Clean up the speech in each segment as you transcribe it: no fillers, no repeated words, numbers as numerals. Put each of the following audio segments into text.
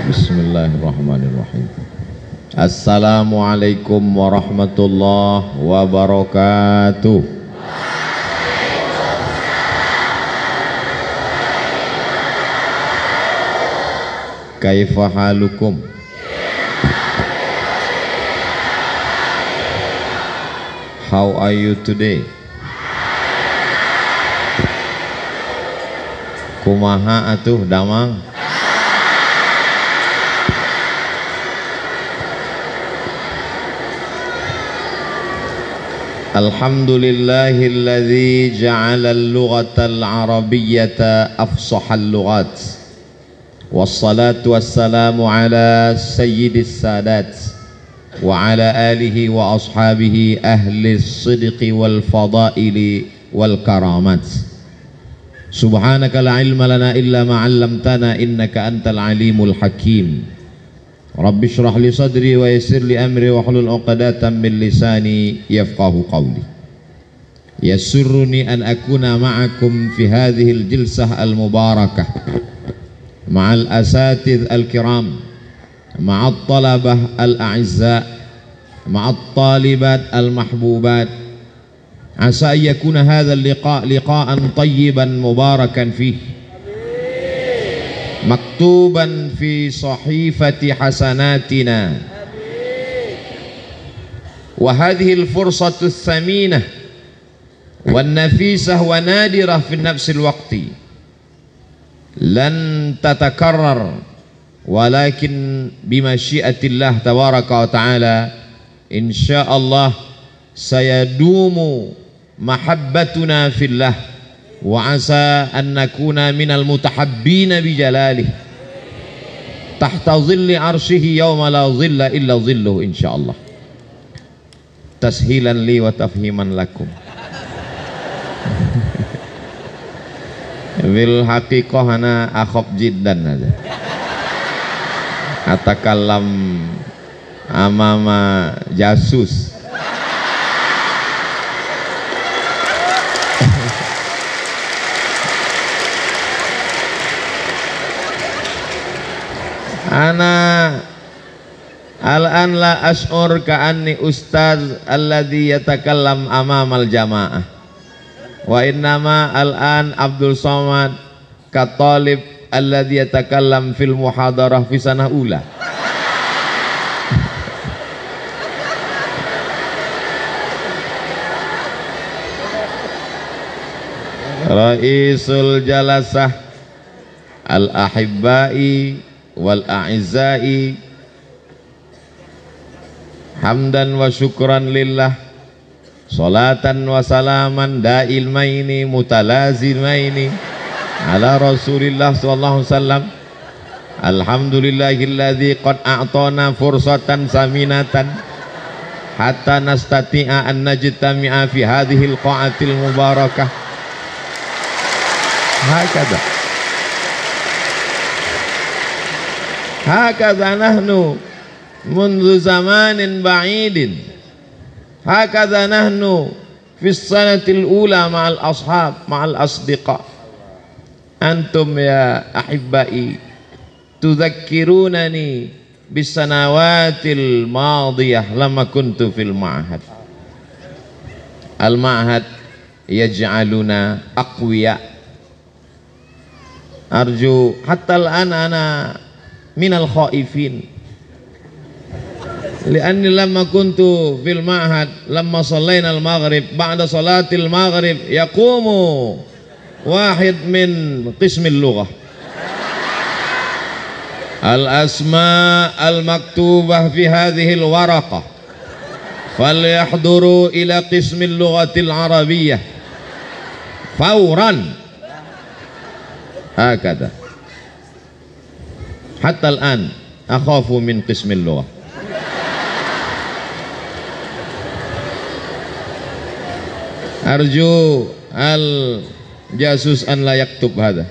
Bismillahirrahmanirrahim. Assalamualaikum warahmatullahi wabarakatuh. Kaifa halukum? How are you today? Kumaha atuh damang? Alhamdulillahilladzi ja'ala al-lughata al-arabiyyata afsahal lughat. Wassalatu wassalamu ala sayyidis sadat wa ala alihi wa ashabihi ahli sidqi wal fadaili wal karamat. Subhanaka la ilma lana illa ma 'allamtana innaka antal alimul hakim. Rabbi shrah li sadri wa yassir li amri wa hlul 'uqdatam min lisani yafqahu qawli. Yasurruni an akuna ma'akum fi hadhihi al-jilsah al-mubarakah ma'al asatidh al-kiram ma'at talabah al-a'izza ma'at talibat al-mahbubat. Asa an yakuna hadha al-liqa' liqa'an tayyiban mubarakan fihi maktuban fi sahifati hasanatina wa hadhihi al-fursatu ats-tsaminah wan nafisah wa nadirah fi nafsi al-waqti lan tatakarrar walakin bimasyiatillah tabaraka wa ta'ala insyaallah sayadumu mahabbatuna fillah wa asa an nakuna minal mutahabbina bijalalih tahta zilli arshihi yawma la zilla illa zilluh insyaallah. Tashilan li wa tafhiman lakum. Bil haqiqah ana akhaf jiddan aja atakallam amama jasus. Ana al-an la ash'ur ka'anni ustaz alladhi yatakallam amamal jamaah wa innama al-an Abdul Somad ka talib alladhi yatakallam fil muhadarah fi sanah ula. Raisul jalasah al-ahibbai wal a'izzai hamdan wa syukran lillah salatan wa salaman dailmaini mutalazimaini ala rasulillah sallallahu alaihi wasallam. Alhamdulillahilladzi qad a'tana fursatan saminatan hatta nastati'a an najtami'a fi hadhil qa'atil mubarakah. Hakadha nahnu mundu zamanin ba'idin, hakadha nahnu fis sanatil ula ma'al ashab ma'al asdiqa. Antum ya ahibbai tudzakkirunani bis sanawatil madiyah lama kuntu fil ma'had. Al ma'had yaj'aluna aqwiya. Arju hatta al-an ana minal khaifin li'anni lamma kuntu fil ma'had lamma sallayna al-maghrib ba'da salatil maghrib yaqumu wahid min qismil lughah al-asma al-maktubah fi hadhihi al-waraqah falyahduru ila qismil lughatil arabiyyah fawran. Hakadha hatta al-an akhafu min qismil lughah. Arju al-jasus an la yaktub hadha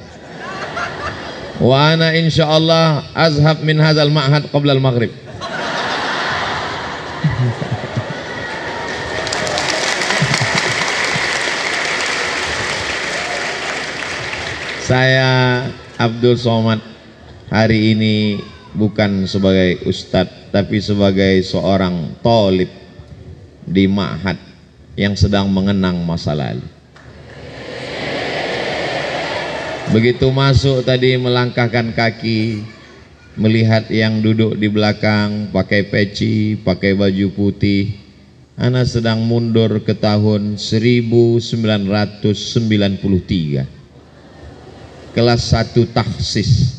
wa ana insyaallah azhab min hadzal ma'had qabla al-maghrib. Saya Abdul Somad hari ini bukan sebagai ustadz, tapi sebagai seorang thalib di ma'had yang sedang mengenang masa lalu. Begitu masuk tadi melangkahkan kaki, melihat yang duduk di belakang pakai peci, pakai baju putih. Ana sedang mundur ke tahun 1993, kelas 1 tahsis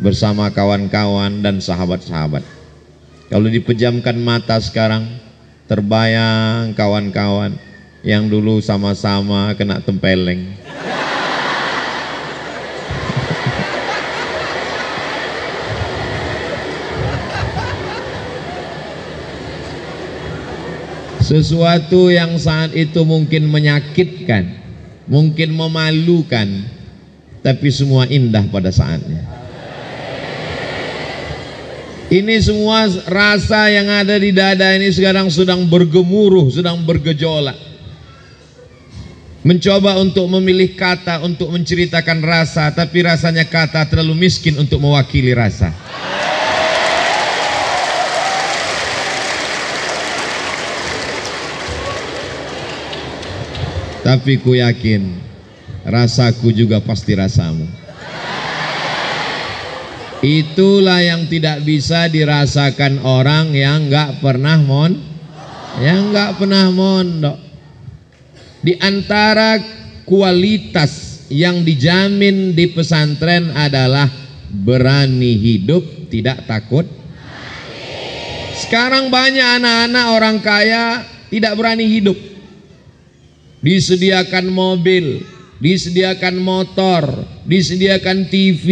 bersama kawan-kawan dan sahabat-sahabat. Kalau dipejamkan mata sekarang, terbayang kawan-kawan yang dulu sama-sama kena tempeleng. Sesuatu yang saat itu mungkin menyakitkan, mungkin memalukan, tapi semua indah pada saatnya. Ini semua rasa yang ada di dada ini sekarang sedang bergemuruh, sedang bergejolak. Mencoba untuk memilih kata untuk menceritakan rasa, tapi rasanya kata terlalu miskin untuk mewakili rasa. Tapi ku yakin rasaku juga pasti rasamu. Itulah yang tidak bisa dirasakan orang yang nggak pernah mondok. Di antara kualitas yang dijamin di pesantren adalah berani hidup, tidak takut. Sekarang banyak anak-anak orang kaya tidak berani hidup. Disediakan mobil, disediakan motor, disediakan TV,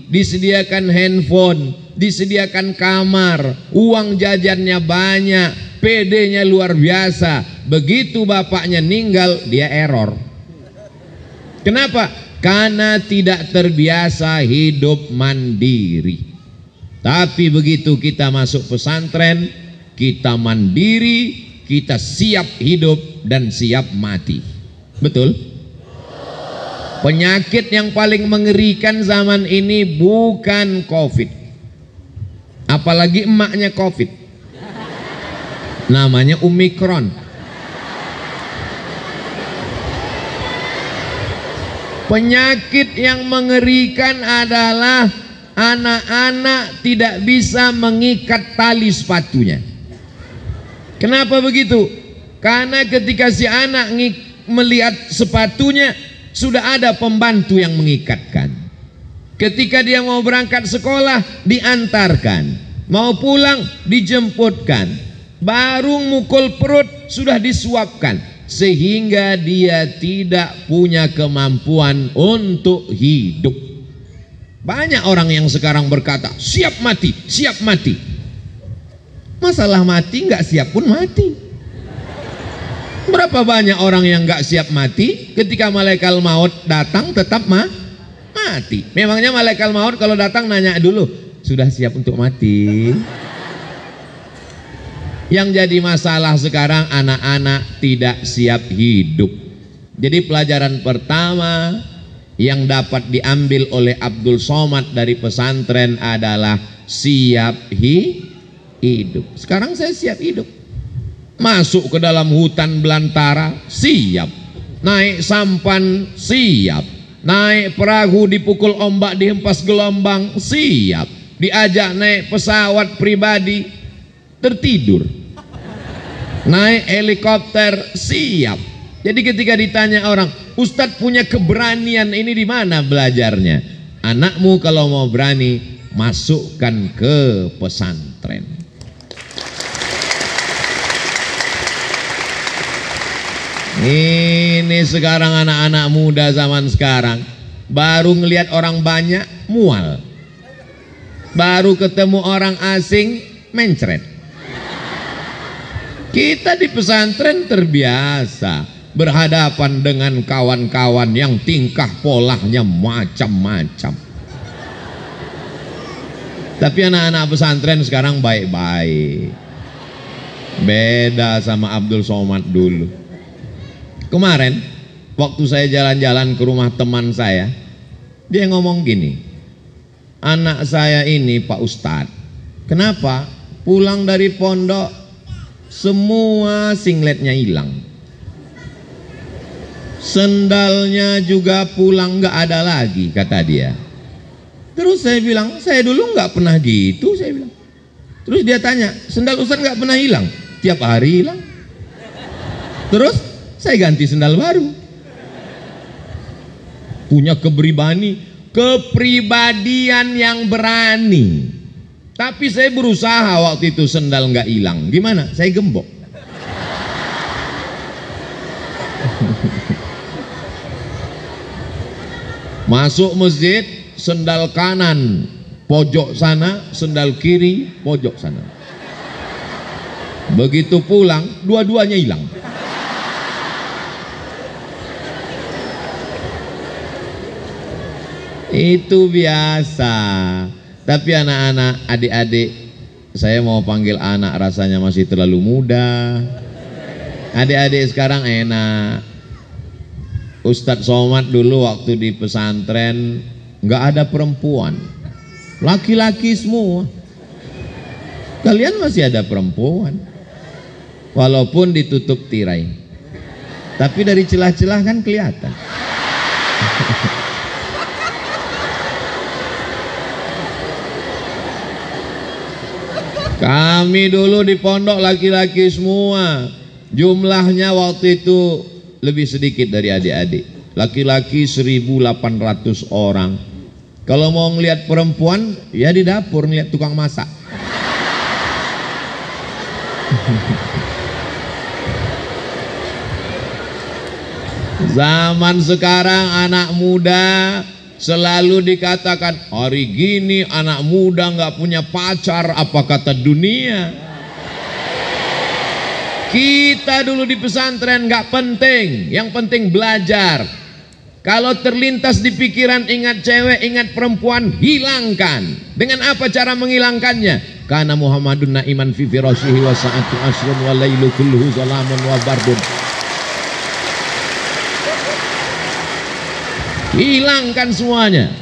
disediakan handphone, disediakan kamar, uang jajannya banyak, PD-nya luar biasa. Begitu bapaknya meninggal, dia error. Kenapa? Karena tidak terbiasa hidup mandiri. Tapi begitu kita masuk pesantren, kita mandiri, kita siap hidup dan siap mati. Betul? Penyakit yang paling mengerikan zaman ini bukan COVID, apalagi emaknya COVID, namanya Omikron. Penyakit yang mengerikan adalah anak-anak tidak bisa mengikat tali sepatunya. Kenapa begitu? Karena ketika si anak melihat sepatunya, sudah ada pembantu yang mengikatkan. Ketika dia mau berangkat sekolah, diantarkan. Mau pulang, dijemputkan. Baru mukul perut, sudah disuapkan. Sehingga dia tidak punya kemampuan untuk hidup. Banyak orang yang sekarang berkata, siap mati, siap mati. Masalah mati, nggak siap pun mati. Berapa banyak orang yang nggak siap mati, ketika malaikat maut datang tetap mati. Memangnya malaikat maut kalau datang nanya dulu, sudah siap untuk mati? Yang jadi masalah sekarang anak-anak tidak siap hidup. Jadi pelajaran pertama yang dapat diambil oleh Abdul Somad dari pesantren adalah siap hidup. Sekarang saya siap hidup. Masuk ke dalam hutan belantara, siap. Naik sampan, siap. Naik perahu dipukul ombak, dihempas gelombang, siap. Diajak naik pesawat pribadi, tertidur. Naik helikopter, siap. Jadi ketika ditanya orang, Ustadz punya keberanian ini di mana belajarnya? Anakmu kalau mau berani, masukkan ke pesantren. Ini sekarang anak-anak muda zaman sekarang baru ngelihat orang banyak mual, baru ketemu orang asing mencret. Kita di pesantren terbiasa berhadapan dengan kawan-kawan yang tingkah polanya macam-macam. Tapi anak-anak pesantren sekarang baik-baik, beda sama Abdul Somad dulu. Kemarin waktu saya jalan-jalan ke rumah teman saya, dia ngomong gini, anak saya ini Pak Ustadz, kenapa pulang dari pondok semua singletnya hilang, sendalnya juga pulang nggak ada lagi, kata dia. Terus saya bilang, saya dulu nggak pernah gitu, saya bilang. Terus dia tanya, sendal Ustadz nggak pernah hilang? Tiap hari hilang. Terus saya ganti sendal baru. Punya kepribadian yang berani. Tapi saya berusaha waktu itu sendal nggak hilang. Gimana? Saya gembok. Masuk masjid, sendal kanan pojok sana, sendal kiri pojok sana. Begitu pulang, dua-duanya hilang. Itu biasa. Tapi anak-anak, adik-adik, saya mau panggil anak rasanya masih terlalu muda. Adik-adik sekarang enak. Ustadz Somad dulu waktu di pesantren nggak ada perempuan, laki-laki semua. Kalian masih ada perempuan, walaupun ditutup tirai, tapi dari celah-celah kan kelihatan. Kami dulu di pondok laki-laki semua. Jumlahnya waktu itu lebih sedikit dari adik-adik. Laki-laki 1.800 orang. Kalau mau ngelihat perempuan, ya di dapur ngelihat tukang masak. Zaman sekarang anak muda selalu dikatakan, hari gini anak muda nggak punya pacar, apa kata dunia. Kita dulu di pesantren nggak penting, yang penting belajar. Kalau terlintas di pikiran ingat cewek, ingat perempuan, hilangkan. Dengan apa cara menghilangkannya? Karena Muhammadun na'iman fi firashihi wa sa'atu asrun wa lailu kulluhu zalamun wa bardun. Hilangkan semuanya.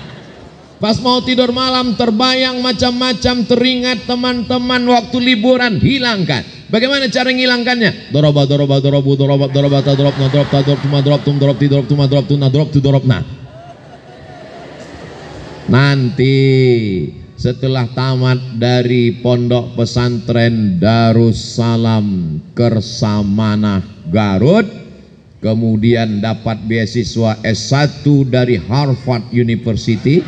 Pas mau tidur malam terbayang macam-macam, teringat teman-teman waktu liburan, hilangkan. Bagaimana cara menghilangkannya? Doroba doroba dorobu doroba doroba tadrob nadrob tadrob tuma drop tum drop ti drop tuma drop tuna drop tu drop nah. Nanti setelah tamat dari pondok pesantren Darussalam Kersamanah Garut, kemudian dapat beasiswa S1 dari Harvard University,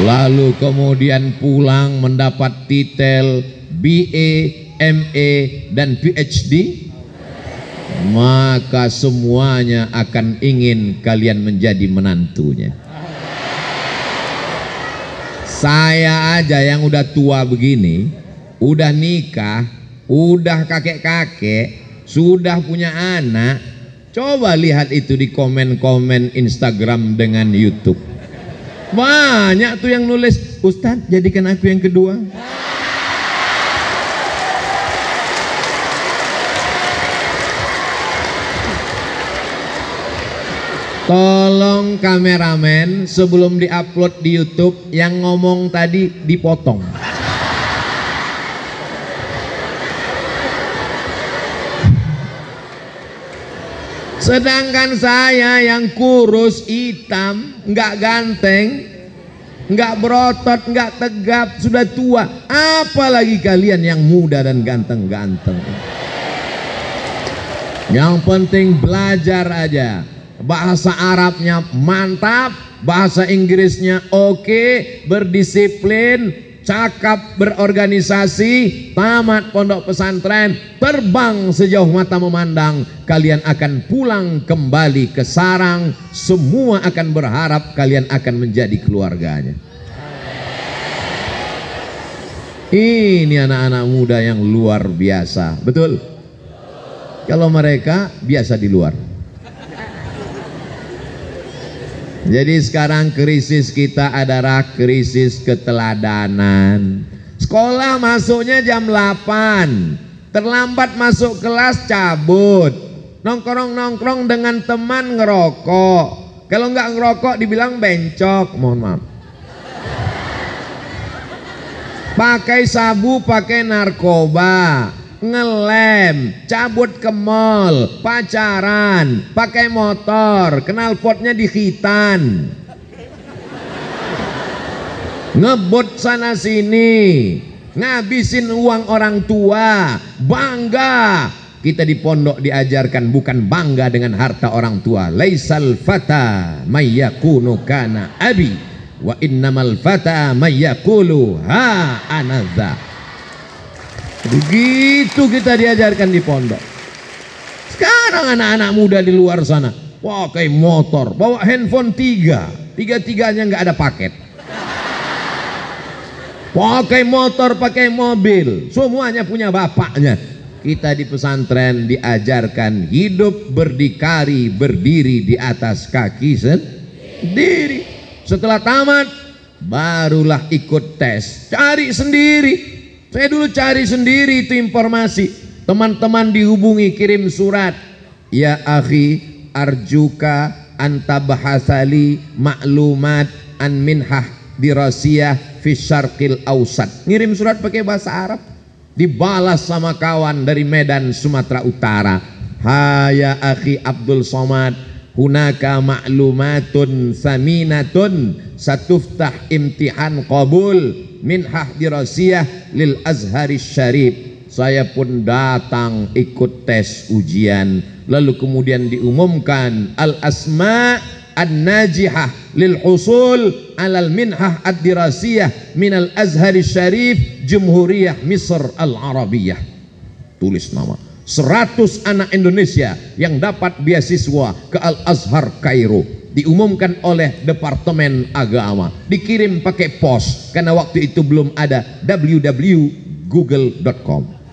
lalu kemudian pulang mendapat titel BA, MA, dan PhD, maka semuanya akan ingin kalian menjadi menantunya. Saya aja yang udah tua begini, udah nikah, udah kakek-kakek, sudah punya anak. Coba lihat itu di komen-komen Instagram dengan YouTube. Banyak tuh yang nulis, Ustadz jadikan aku yang kedua. Tolong kameramen sebelum diupload di YouTube yang ngomong tadi dipotong. Sedangkan saya yang kurus, hitam, nggak ganteng, nggak berotot, nggak tegap, sudah tua. Apalagi kalian yang muda dan ganteng-ganteng. Yang penting belajar aja. Bahasa Arabnya mantap, bahasa Inggrisnya oke, berdisiplin, cakap, berorganisasi, tamat pondok pesantren, terbang sejauh mata memandang. Kalian akan pulang kembali ke sarang, semua akan berharap kalian akan menjadi keluarganya. Ini anak-anak muda yang luar biasa, betul? Kalau mereka biasa di luar. Jadi sekarang krisis kita adalah krisis keteladanan. Sekolah masuknya jam 8, terlambat masuk kelas cabut, nongkrong-nongkrong dengan teman ngerokok. Kalau nggak ngerokok dibilang bencok, mohon maaf. pakai sabu, pakai narkoba, ngelem, cabut ke mall, pacaran, pakai motor, knalpotnya di khitan, ngebut sana sini, ngabisin uang orang tua, bangga. Kita di pondok diajarkan bukan bangga dengan harta orang tua. Laisal fata mayyakunu kana abi wa innamal fata mayyakulu ha anadza. Begitu kita diajarkan di pondok. Sekarang anak-anak muda di luar sana pakai motor, bawa handphone tiga-tiganya nggak ada paket. Pakai motor, pakai mobil, semuanya punya bapaknya. Kita di pesantren diajarkan hidup berdikari, berdiri di atas kaki sendiri. Setelah tamat, barulah ikut tes, cari sendiri. Saya dulu cari sendiri itu informasi. Teman-teman dihubungi, kirim surat. Ya akhi, arjuka antabahasali maklumat an minhah dirasiyah fi syarqil ausat. Ngirim surat pakai bahasa Arab, dibalas sama kawan dari Medan, Sumatera Utara. Haya akhi Abdul Somad, hunaka ma'lumatun saminatun satuftah imtihan qabul minhah dirasiyah lil Azhari Syarif. Saya pun datang ikut tes ujian, lalu kemudian diumumkan al asma an-najihah lil husul alal minhah ad-dirasiyah minal Azhari Syarif Jumhuriyah Misr Al-Arabiyah. Tulis nama 100 anak Indonesia yang dapat beasiswa ke Al-Azhar Kairo, diumumkan oleh Departemen Agama, dikirim pakai pos karena waktu itu belum ada www.google.com.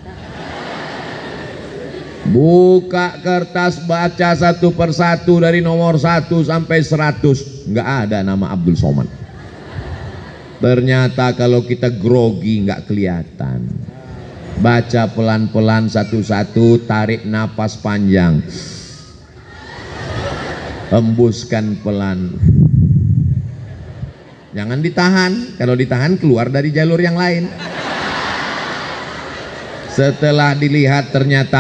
Buka kertas, baca satu persatu dari nomor 1 sampai 100, nggak ada nama Abdul Somad. Ternyata kalau kita grogi nggak kelihatan. Baca pelan-pelan satu-satu, tarik napas panjang, hembuskan pelan. Jangan ditahan, kalau ditahan keluar dari jalur yang lain. Setelah dilihat ternyata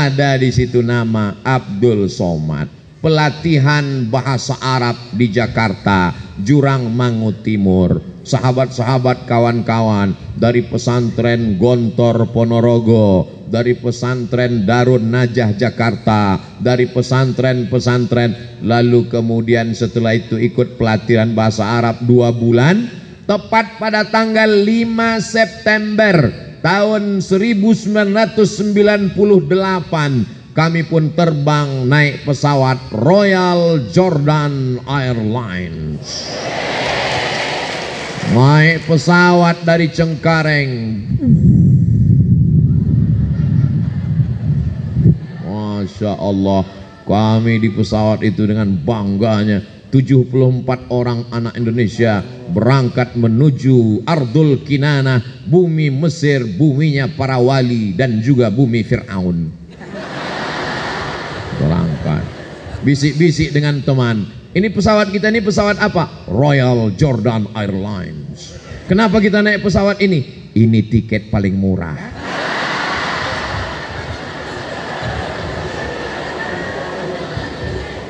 ada di situ nama Abdul Somad. Pelatihan bahasa Arab di Jakarta, Jurang Mangu Timur. Sahabat-sahabat, kawan-kawan dari pesantren Gontor Ponorogo, dari pesantren Darun Najah Jakarta, dari pesantren-pesantren, lalu kemudian setelah itu ikut pelatihan bahasa Arab 2 bulan. Tepat pada tanggal 5 September tahun 1998 kami pun terbang naik pesawat Royal Jordan Airlines. Naik pesawat dari Cengkareng. Masya Allah, kami di pesawat itu dengan bangganya 74 orang anak Indonesia berangkat menuju Ardul Kinanah, bumi Mesir, buminya para wali dan juga bumi Fir'aun. Berangkat, bisik-bisik dengan teman, ini pesawat kita, ini pesawat apa? Royal Jordan Airlines. Kenapa kita naik pesawat ini? Ini tiket paling murah.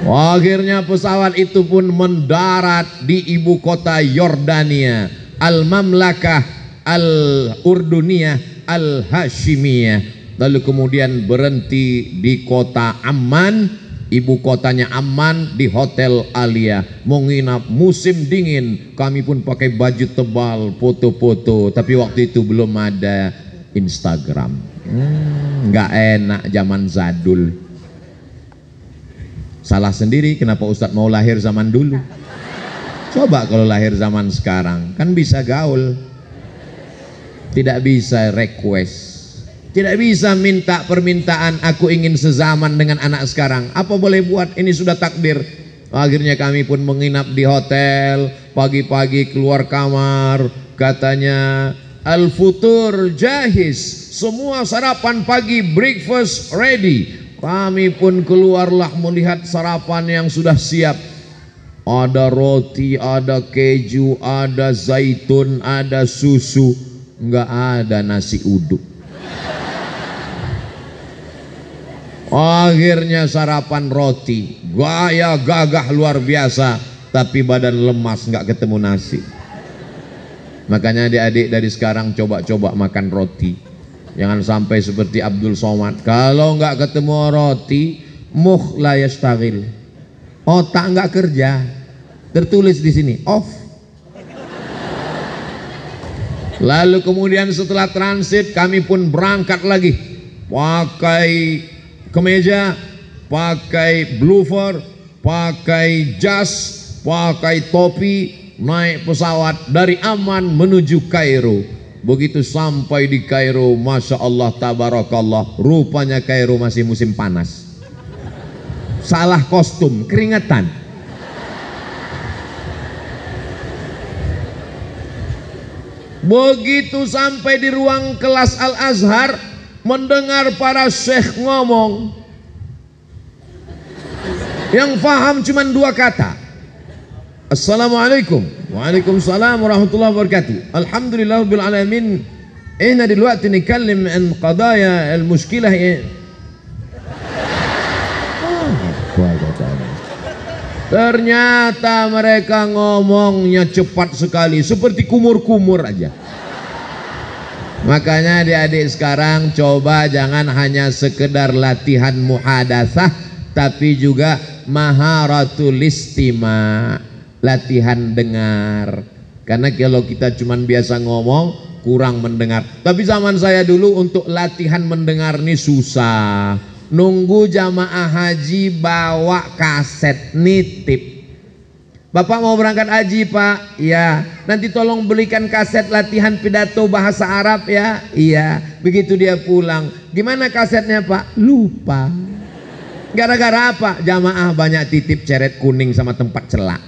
Akhirnya pesawat itu pun mendarat di ibu kota Yordania, Al-Mamlakah Al-Urduniyah Al-Hashimiyah. Lalu kemudian berhenti di kota Amman, ibu kotanya Amman, di Hotel Alia. Mau nginap musim dingin, kami pun pakai baju tebal, foto-foto. Tapi waktu itu belum ada Instagram. Nggak enak zaman zadul. Salah sendiri kenapa Ustadz mau lahir zaman dulu. Coba kalau lahir zaman sekarang, kan bisa gaul. Tidak bisa request, tidak bisa minta permintaan, aku ingin sezaman dengan anak sekarang. Apa boleh buat, ini sudah takdir. Akhirnya kami pun menginap di hotel. Pagi-pagi keluar kamar, katanya Al-Futur Jahiz, semua sarapan pagi, breakfast ready. Kami pun keluarlah melihat sarapan yang sudah siap. Ada roti, ada keju, ada zaitun, ada susu. nggak ada nasi uduk. Akhirnya sarapan roti, gaya gagah luar biasa, tapi badan lemas, nggak ketemu nasi. Makanya adik-adik dari sekarang coba-coba makan roti. Jangan sampai seperti Abdul Somad, kalau nggak ketemu roti, mukh la yashtagil, otak nggak kerja. Tertulis di sini off. Lalu kemudian setelah transit kami pun berangkat lagi, pakai kemeja, pakai bloofer, pakai jas, pakai topi, naik pesawat dari Amman menuju Kairo. Begitu sampai di Kairo, Masya Allah tabarakallah, rupanya Kairo masih musim panas. Salah kostum, keringetan. Begitu sampai di ruang kelas Al-Azhar, mendengar para syekh ngomong, yang faham cuma dua kata, Assalamualaikum, Waalaikumsalam warahmatullahi wabarakatuh, Alhamdulillah rabbil alamin, ihna dلوقتي نتكلم عن قضايا المشكلة. Ternyata mereka ngomongnya cepat sekali, seperti kumur-kumur aja. Makanya adik-adik sekarang coba jangan hanya sekedar latihan muhadatsah, tapi juga maharatul istima', latihan dengar. Karena kalau kita cuman biasa ngomong, kurang mendengar. Tapi zaman saya dulu untuk latihan mendengar ini susah. Nunggu jamaah haji bawa kaset nitip. Bapak mau berangkat haji Pak? Iya. Nanti tolong belikan kaset latihan pidato bahasa Arab ya. Iya. Begitu dia pulang, gimana kasetnya Pak? Lupa. Gara-gara apa? Jamaah banyak titip ceret kuning sama tempat celak.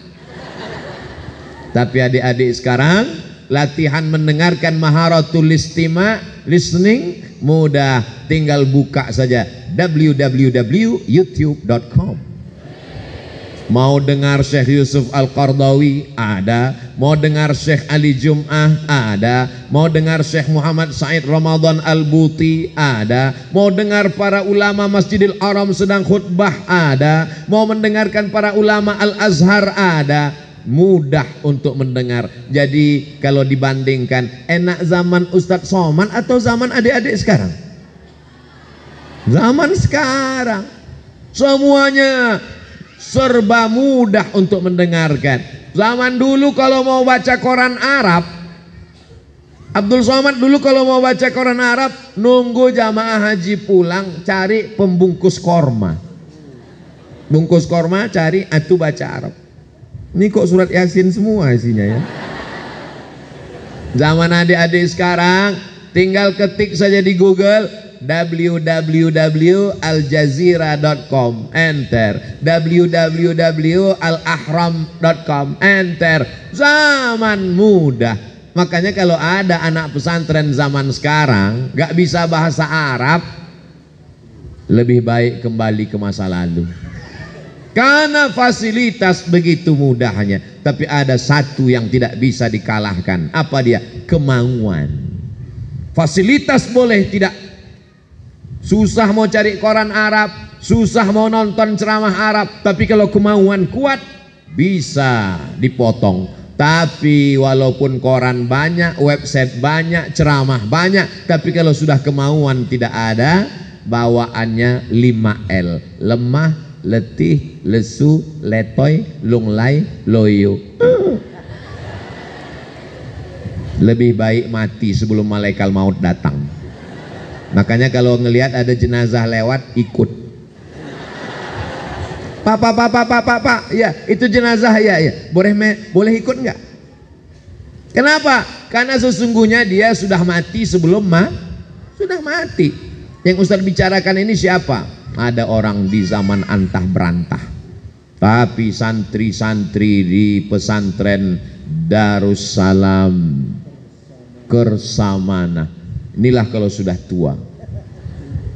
Tapi adik-adik sekarang latihan mendengarkan maharatul istima', listening, mudah, tinggal buka saja www.youtube.com. Mau dengar Syekh Yusuf Al-Qardawi ada, mau dengar Syekh Ali Jum'ah ada, mau dengar Syekh Muhammad Said Ramadan Al-Buti ada, mau dengar para ulama Masjidil Haram sedang khutbah ada, mau mendengarkan para ulama Al-Azhar ada. Mudah untuk mendengar. Jadi kalau dibandingkan, enak zaman Ustadz Somad atau zaman adik-adik sekarang? Zaman sekarang semuanya serba mudah untuk mendengarkan. Zaman dulu kalau mau baca koran Arab, Abdul Somad dulu kalau mau baca koran Arab, nunggu jamaah haji pulang, cari pembungkus korma. Bungkus korma, cari, itu baca Arab. Ini kok surat Yasin semua isinya ya. Zaman adik-adik sekarang tinggal ketik saja di Google www.aljazira.com, enter, www.alahram.com, enter. Zaman mudah. Makanya kalau ada anak pesantren zaman sekarang gak bisa bahasa Arab, lebih baik kembali ke masa lalu. Karena fasilitas begitu mudahnya. Tapi ada satu yang tidak bisa dikalahkan. Apa dia? Kemauan. Fasilitas boleh tidak. Susah mau cari koran Arab, susah mau nonton ceramah Arab, tapi kalau kemauan kuat bisa dipotong. Tapi walaupun koran banyak, website banyak, ceramah banyak, tapi kalau sudah kemauan tidak ada, bawaannya 5L. Lemah, letih, lesu, letoy, lunglai, loyo. Lebih baik mati sebelum malaikat maut datang. Makanya kalau ngelihat ada jenazah lewat, ikut. Pak, ya itu jenazah ya. Boleh ikut nggak? Kenapa? Karena sesungguhnya dia sudah mati sebelum sudah mati. Yang Ustaz bicarakan ini siapa? Ada orang di zaman antah berantah, tapi santri-santri di pesantren Darussalam Kersamana, inilah kalau sudah tua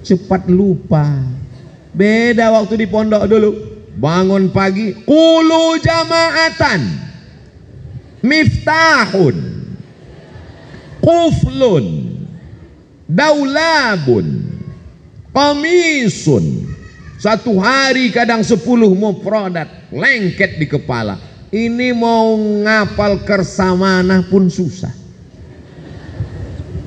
cepat lupa. Beda waktu di pondok dulu, bangun pagi qulu jama'atan miftahun, quflun, daulabun, qamisun. Satu hari kadang 10 mufradat lengket di kepala. Ini mau ngapal kersamana pun susah.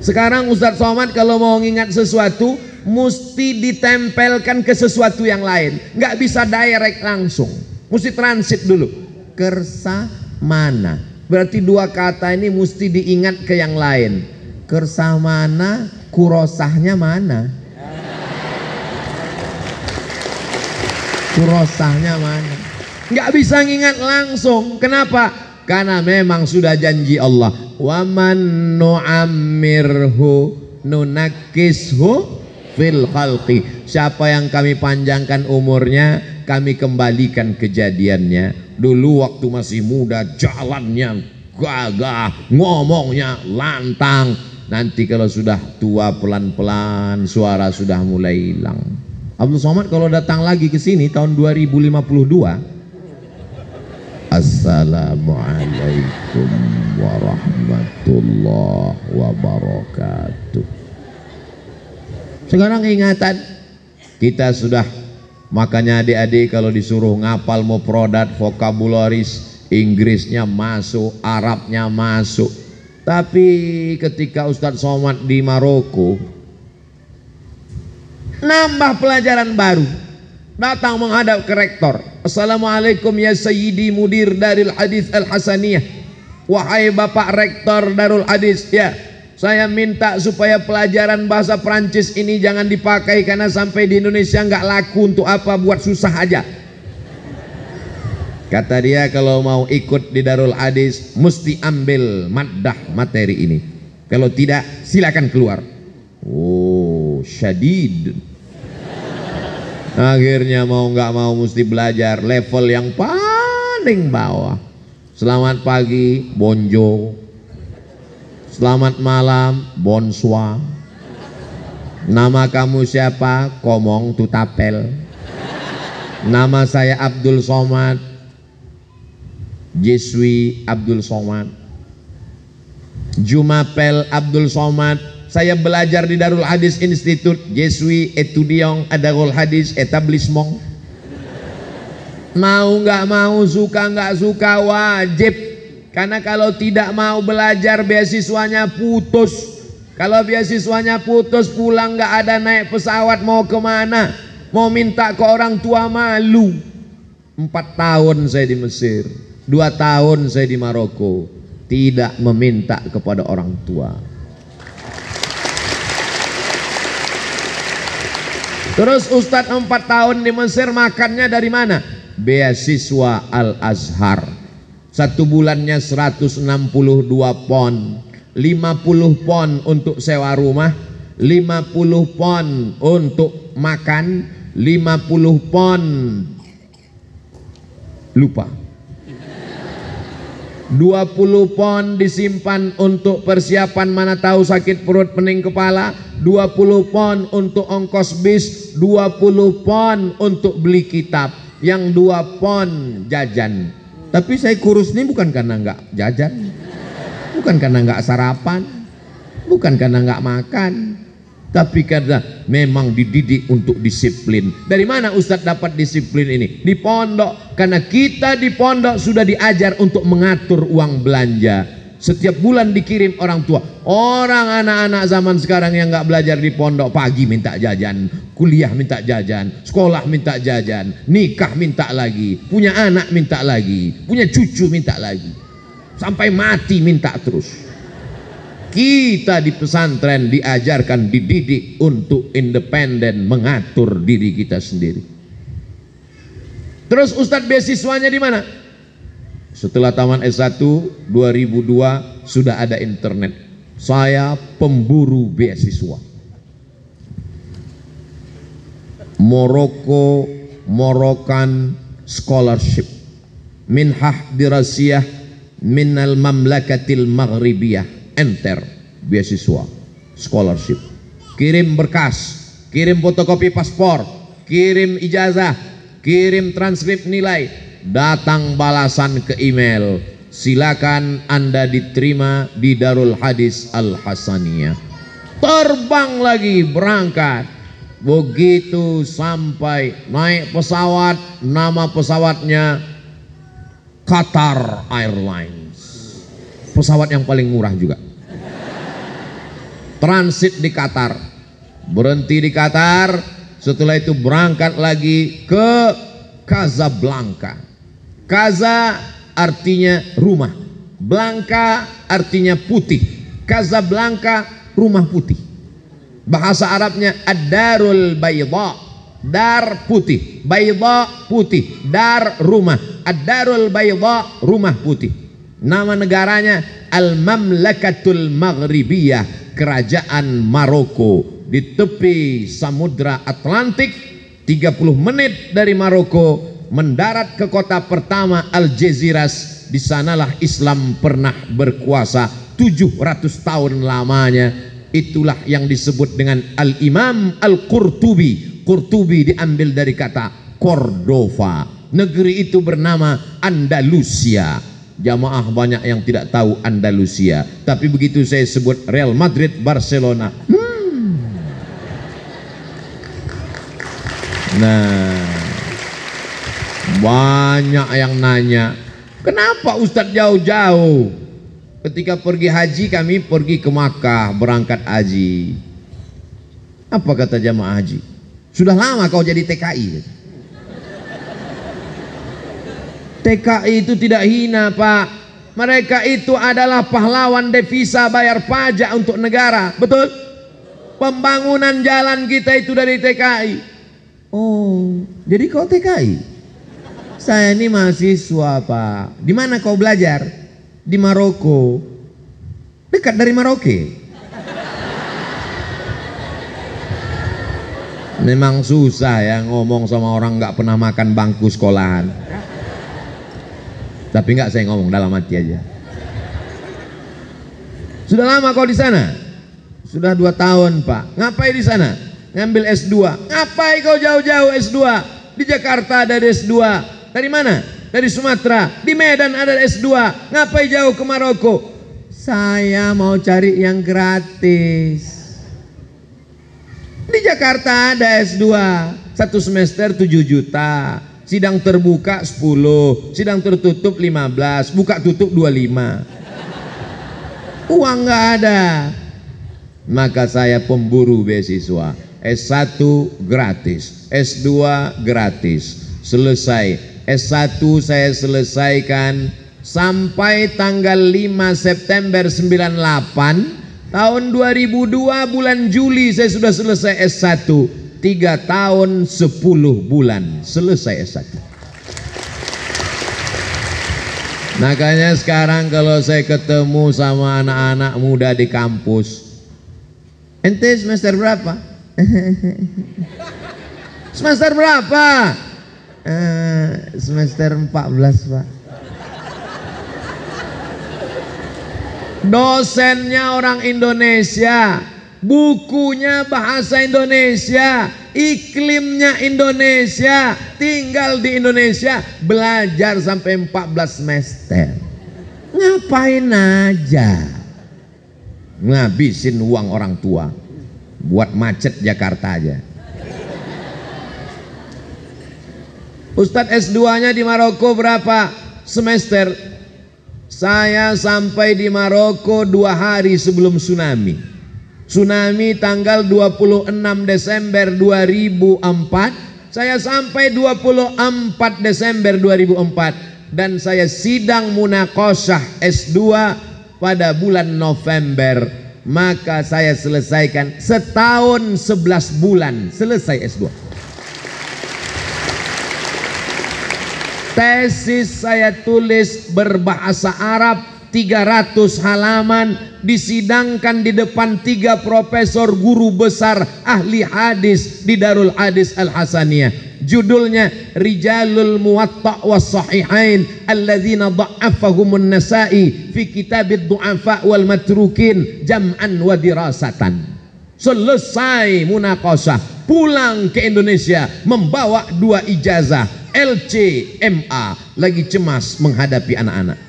Sekarang Ustadz Somad kalau mau ngingat sesuatu mesti ditempelkan ke sesuatu yang lain, nggak bisa direct langsung, mesti transit dulu. Kersamana berarti 2 kata ini mesti diingat ke yang lain. Kersamana, kurosahnya mana? Kurosahnya mana? Nggak bisa ngingat langsung. Kenapa? Karena memang sudah janji Allah, wa man nu'ammirhu nunakkishu fil khalqi. Siapa yang kami panjangkan umurnya, kami kembalikan kejadiannya. Dulu waktu masih muda jalannya gagah, ngomongnya lantang. Nanti kalau sudah tua pelan-pelan suara sudah mulai hilang. Abdul Somad kalau datang lagi ke sini tahun 2052, Assalamualaikum warahmatullahi wabarakatuh. Sekarang ingatan kita sudah, makanya adik-adik kalau disuruh ngapal mufradat, vokabularis, Inggrisnya masuk, Arabnya masuk. Tapi ketika Ustadz Somad di Maroko nambah pelajaran baru, datang menghadap ke rektor. Assalamualaikum ya Sayyidi Mudir Darul Hadis Al-Hasaniyah. Wahai Bapak Rektor Darul Hadis, ya, saya minta supaya pelajaran bahasa Prancis ini jangan dipakai karena sampai di Indonesia nggak laku, untuk apa, buat susah aja. Kata dia kalau mau ikut di Darul Hadis mesti ambil maddah materi ini. Kalau tidak silakan keluar. Oh, syadid. Akhirnya mau nggak mau mesti belajar level yang paling bawah. Selamat pagi, bonjour. Selamat malam, bonsoir. Nama kamu siapa? Komong tutapel. Nama saya Abdul Somad. Je suis Abdul Somad. Jumapel Abdul Somad. Saya belajar di Darul Hadis Institute. Je suis étudiant à Darul Hadis établissement. Mau nggak mau, suka nggak suka, wajib. Karena kalau tidak mau belajar beasiswanya putus. Kalau beasiswanya putus, pulang nggak ada, naik pesawat mau kemana? Mau minta ke orang tua malu. 4 tahun saya di Mesir, 2 tahun saya di Maroko, tidak meminta kepada orang tua. Terus Ustadz 4 tahun di Mesir makannya dari mana? Beasiswa Al-Azhar. 1 bulannya 162 pon, 50 pon untuk sewa rumah, 50 pon untuk makan, 50 pon lupa, 20 pon disimpan untuk persiapan mana tahu sakit perut pening kepala, 20 pon untuk ongkos bis, 20 pon untuk beli kitab, yang 2 pon jajan. Tapi saya kurus ini bukan karena nggak jajan, bukan karena nggak sarapan, bukan karena nggak makan, tapi karena memang dididik untuk disiplin. Dari mana Ustadz dapat disiplin ini? Di pondok. Karena kita di pondok sudah diajar untuk mengatur uang belanja. Setiap bulan dikirim orang tua. Orang anak-anak zaman sekarang yang nggak belajar di pondok, pagi minta jajan, kuliah minta jajan, sekolah minta jajan, nikah minta lagi, punya anak minta lagi, punya cucu minta lagi, sampai mati minta terus. Kita di pesantren diajarkan, dididik untuk independen, mengatur diri kita sendiri. Terus Ustadz beasiswanya di mana? Setelah taman S1 2002 sudah ada internet. Saya pemburu beasiswa. Moroccan Scholarship, Minhah Dirasiyah Minal Mamlakatil Maghribiyah, enter beasiswa scholarship. Kirim berkas, kirim fotokopi paspor, kirim ijazah, kirim transkrip nilai, datang balasan ke email. silakan Anda diterima di Darul Hadis Al-Hasaniyah. Terbang lagi, berangkat. Begitu sampai naik pesawat, nama pesawatnya Qatar Airlines, pesawat yang paling murah juga. Transit di Qatar, berhenti di Qatar, setelah itu berangkat lagi ke Casablanca. Casa artinya rumah, Blanca artinya putih. Casablanca rumah putih. Bahasa Arabnya ad-darul bayda, dar putih, bayda putih, dar rumah, ad-darul bayda rumah putih. Nama negaranya Al-Mamlakatul Maghribiyah, kerajaan Maroko, di tepi Samudra Atlantik. 30 menit dari Maroko, mendarat ke kota pertama Algeciras. Di sanalah Islam pernah berkuasa 700 tahun lamanya. Itulah yang disebut dengan Al-Imam Al-Qurtubi. Qurtubi diambil dari kata Cordova. Negeri itu bernama Andalusia. Jamaah banyak yang tidak tahu Andalusia, tapi begitu saya sebut Real Madrid, Barcelona, nah, banyak yang nanya, kenapa Ustadz jauh-jauh? Ketika pergi haji, kami pergi ke Makkah, berangkat haji. Apa kata jamaah haji? Sudah lama kau jadi TKI. TKI itu tidak hina, Pak. Mereka itu adalah pahlawan devisa bayar pajak untuk negara. Betul? Pembangunan jalan kita itu dari TKI. Oh, jadi kau TKI? Saya ini mahasiswa, Pak. Di mana kau belajar? Di Maroko. Dekat dari Maroke. Memang susah ya ngomong sama orang nggak pernah makan bangku sekolahan. Tapi nggak, saya ngomong dalam hati aja. Sudah lama kau di sana? Sudah 2 tahun, Pak. Ngapain di sana? Ngambil S2. Ngapain kau jauh-jauh S2? Di Jakarta ada S2. Dari mana? Dari Sumatera. Di Medan ada S2. Ngapain jauh ke Maroko? Saya mau cari yang gratis. Di Jakarta ada S2. 1 semester 7 juta. Sidang terbuka 10, sidang tertutup 15, buka tutup 25. Uang nggak ada. Maka saya pemburu beasiswa. S1 gratis, S2 gratis. Selesai. S1 saya selesaikan sampai tanggal 5 September 98. Tahun 2002 bulan Juli saya sudah selesai S1. 3 tahun 10 bulan selesai S1. Makanya sekarang kalau saya ketemu sama anak-anak muda di kampus, ente semester berapa? Semester berapa? Semester 14, Pak. Dosennya orang Indonesia, bukunya bahasa Indonesia, iklimnya Indonesia, tinggal di Indonesia, belajar sampai 14 semester. Ngapain aja? Ngabisin uang orang tua buat macet Jakarta aja. Ustadz S2-nya di Maroko berapa semester? Saya sampai di Maroko 2 hari sebelum tsunami. Tsunami tanggal 26 Desember 2004. Saya sampai 24 Desember 2004. Dan saya sidang munaqasyah S2 pada bulan November. Maka saya selesaikan setahun 11 bulan selesai S2. Tesis saya tulis berbahasa Arab 300 halaman, disidangkan di depan 3 profesor guru besar ahli hadis di Darul Hadis Al-Hasaniyah. Judulnya Rijalul Muwatta' was Sahihain alladzina dha'afahumun Nasa'i fi kitabid du'afa wal matrukin jam'an wa dirasatan. Selesai munaqasyah, pulang ke Indonesia membawa 2 ijazah LC MA, lagi cemas menghadapi anak-anak.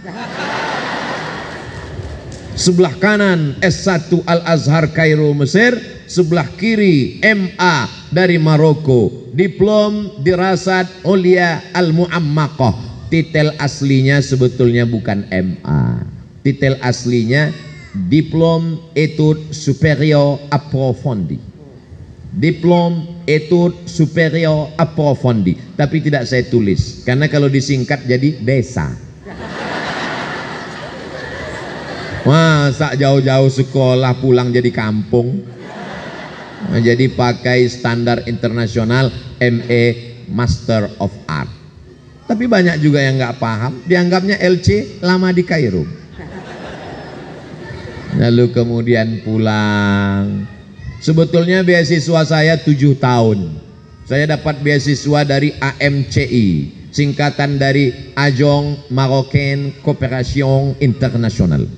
sebelah kanan S1 Al-Azhar Kairo Mesir, sebelah kiri MA dari Maroko, diplom dirasat Ulia Al-Muammaqah. Titel aslinya sebetulnya bukan MA, titel aslinya Diplom Études Supérieures Approfondies, Diplom Études Supérieures Approfondies, tapi tidak saya tulis karena kalau disingkat jadi desa. Masa jauh-jauh sekolah pulang jadi kampung. Nah, jadi pakai standar internasional MA Master of Art. Tapi banyak juga yang nggak paham, dianggapnya LC lama di Kairo. Lalu kemudian pulang. Sebetulnya beasiswa saya 7 tahun. Saya dapat beasiswa dari AMCI, singkatan dari Agence Marocaine Coopération Internationale.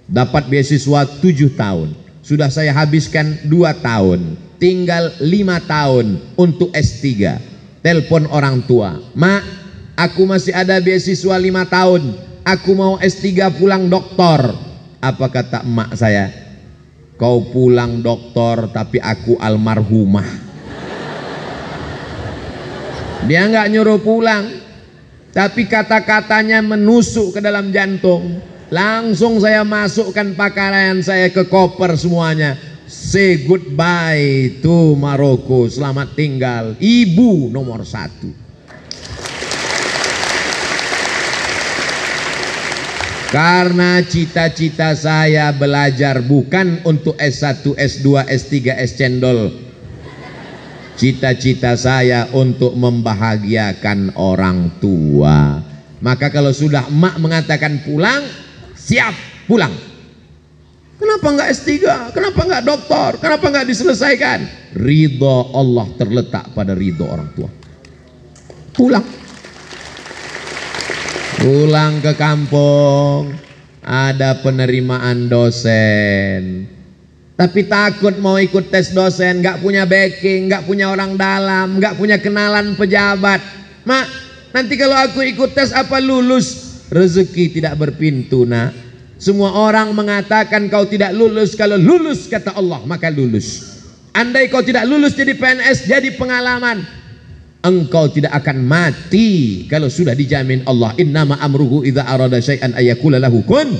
Dapat beasiswa 7 tahun. Sudah saya habiskan 2 tahun. Tinggal 5 tahun untuk S3. Telepon orang tua, "Mak, aku masih ada beasiswa 5 tahun. Aku mau S3 pulang doktor." Apa kata emak saya? "Kau pulang doktor tapi aku almarhumah." Dia nggak nyuruh pulang, tapi kata-katanya menusuk ke dalam jantung. Langsung saya masukkan pakaian saya ke koper semuanya. Say goodbye to Maroko. Selamat tinggal, ibu nomor 1. Karena cita-cita saya belajar bukan untuk S1, S2, S3, S cendol. Cita-cita saya untuk membahagiakan orang tua. Maka kalau sudah emak mengatakan pulang, siap pulang. Kenapa enggak S3? Kenapa enggak doktor? Kenapa enggak diselesaikan? Ridho Allah terletak pada ridho orang tua. Pulang. Pulang ke kampung, ada penerimaan dosen. Tapi takut mau ikut tes dosen, nggak punya backing, nggak punya orang dalam, nggak punya kenalan pejabat. "Mak, nanti kalau aku ikut tes apa lulus?" Rezeki tidak berpintu, nak. Semua orang mengatakan kau tidak lulus. Kalau lulus kata Allah maka lulus. Andai kau tidak lulus jadi PNS, jadi pengalaman. Engkau tidak akan mati kalau sudah dijamin Allah. Innama amruhu idza arada syai'an ayyakula lahu kun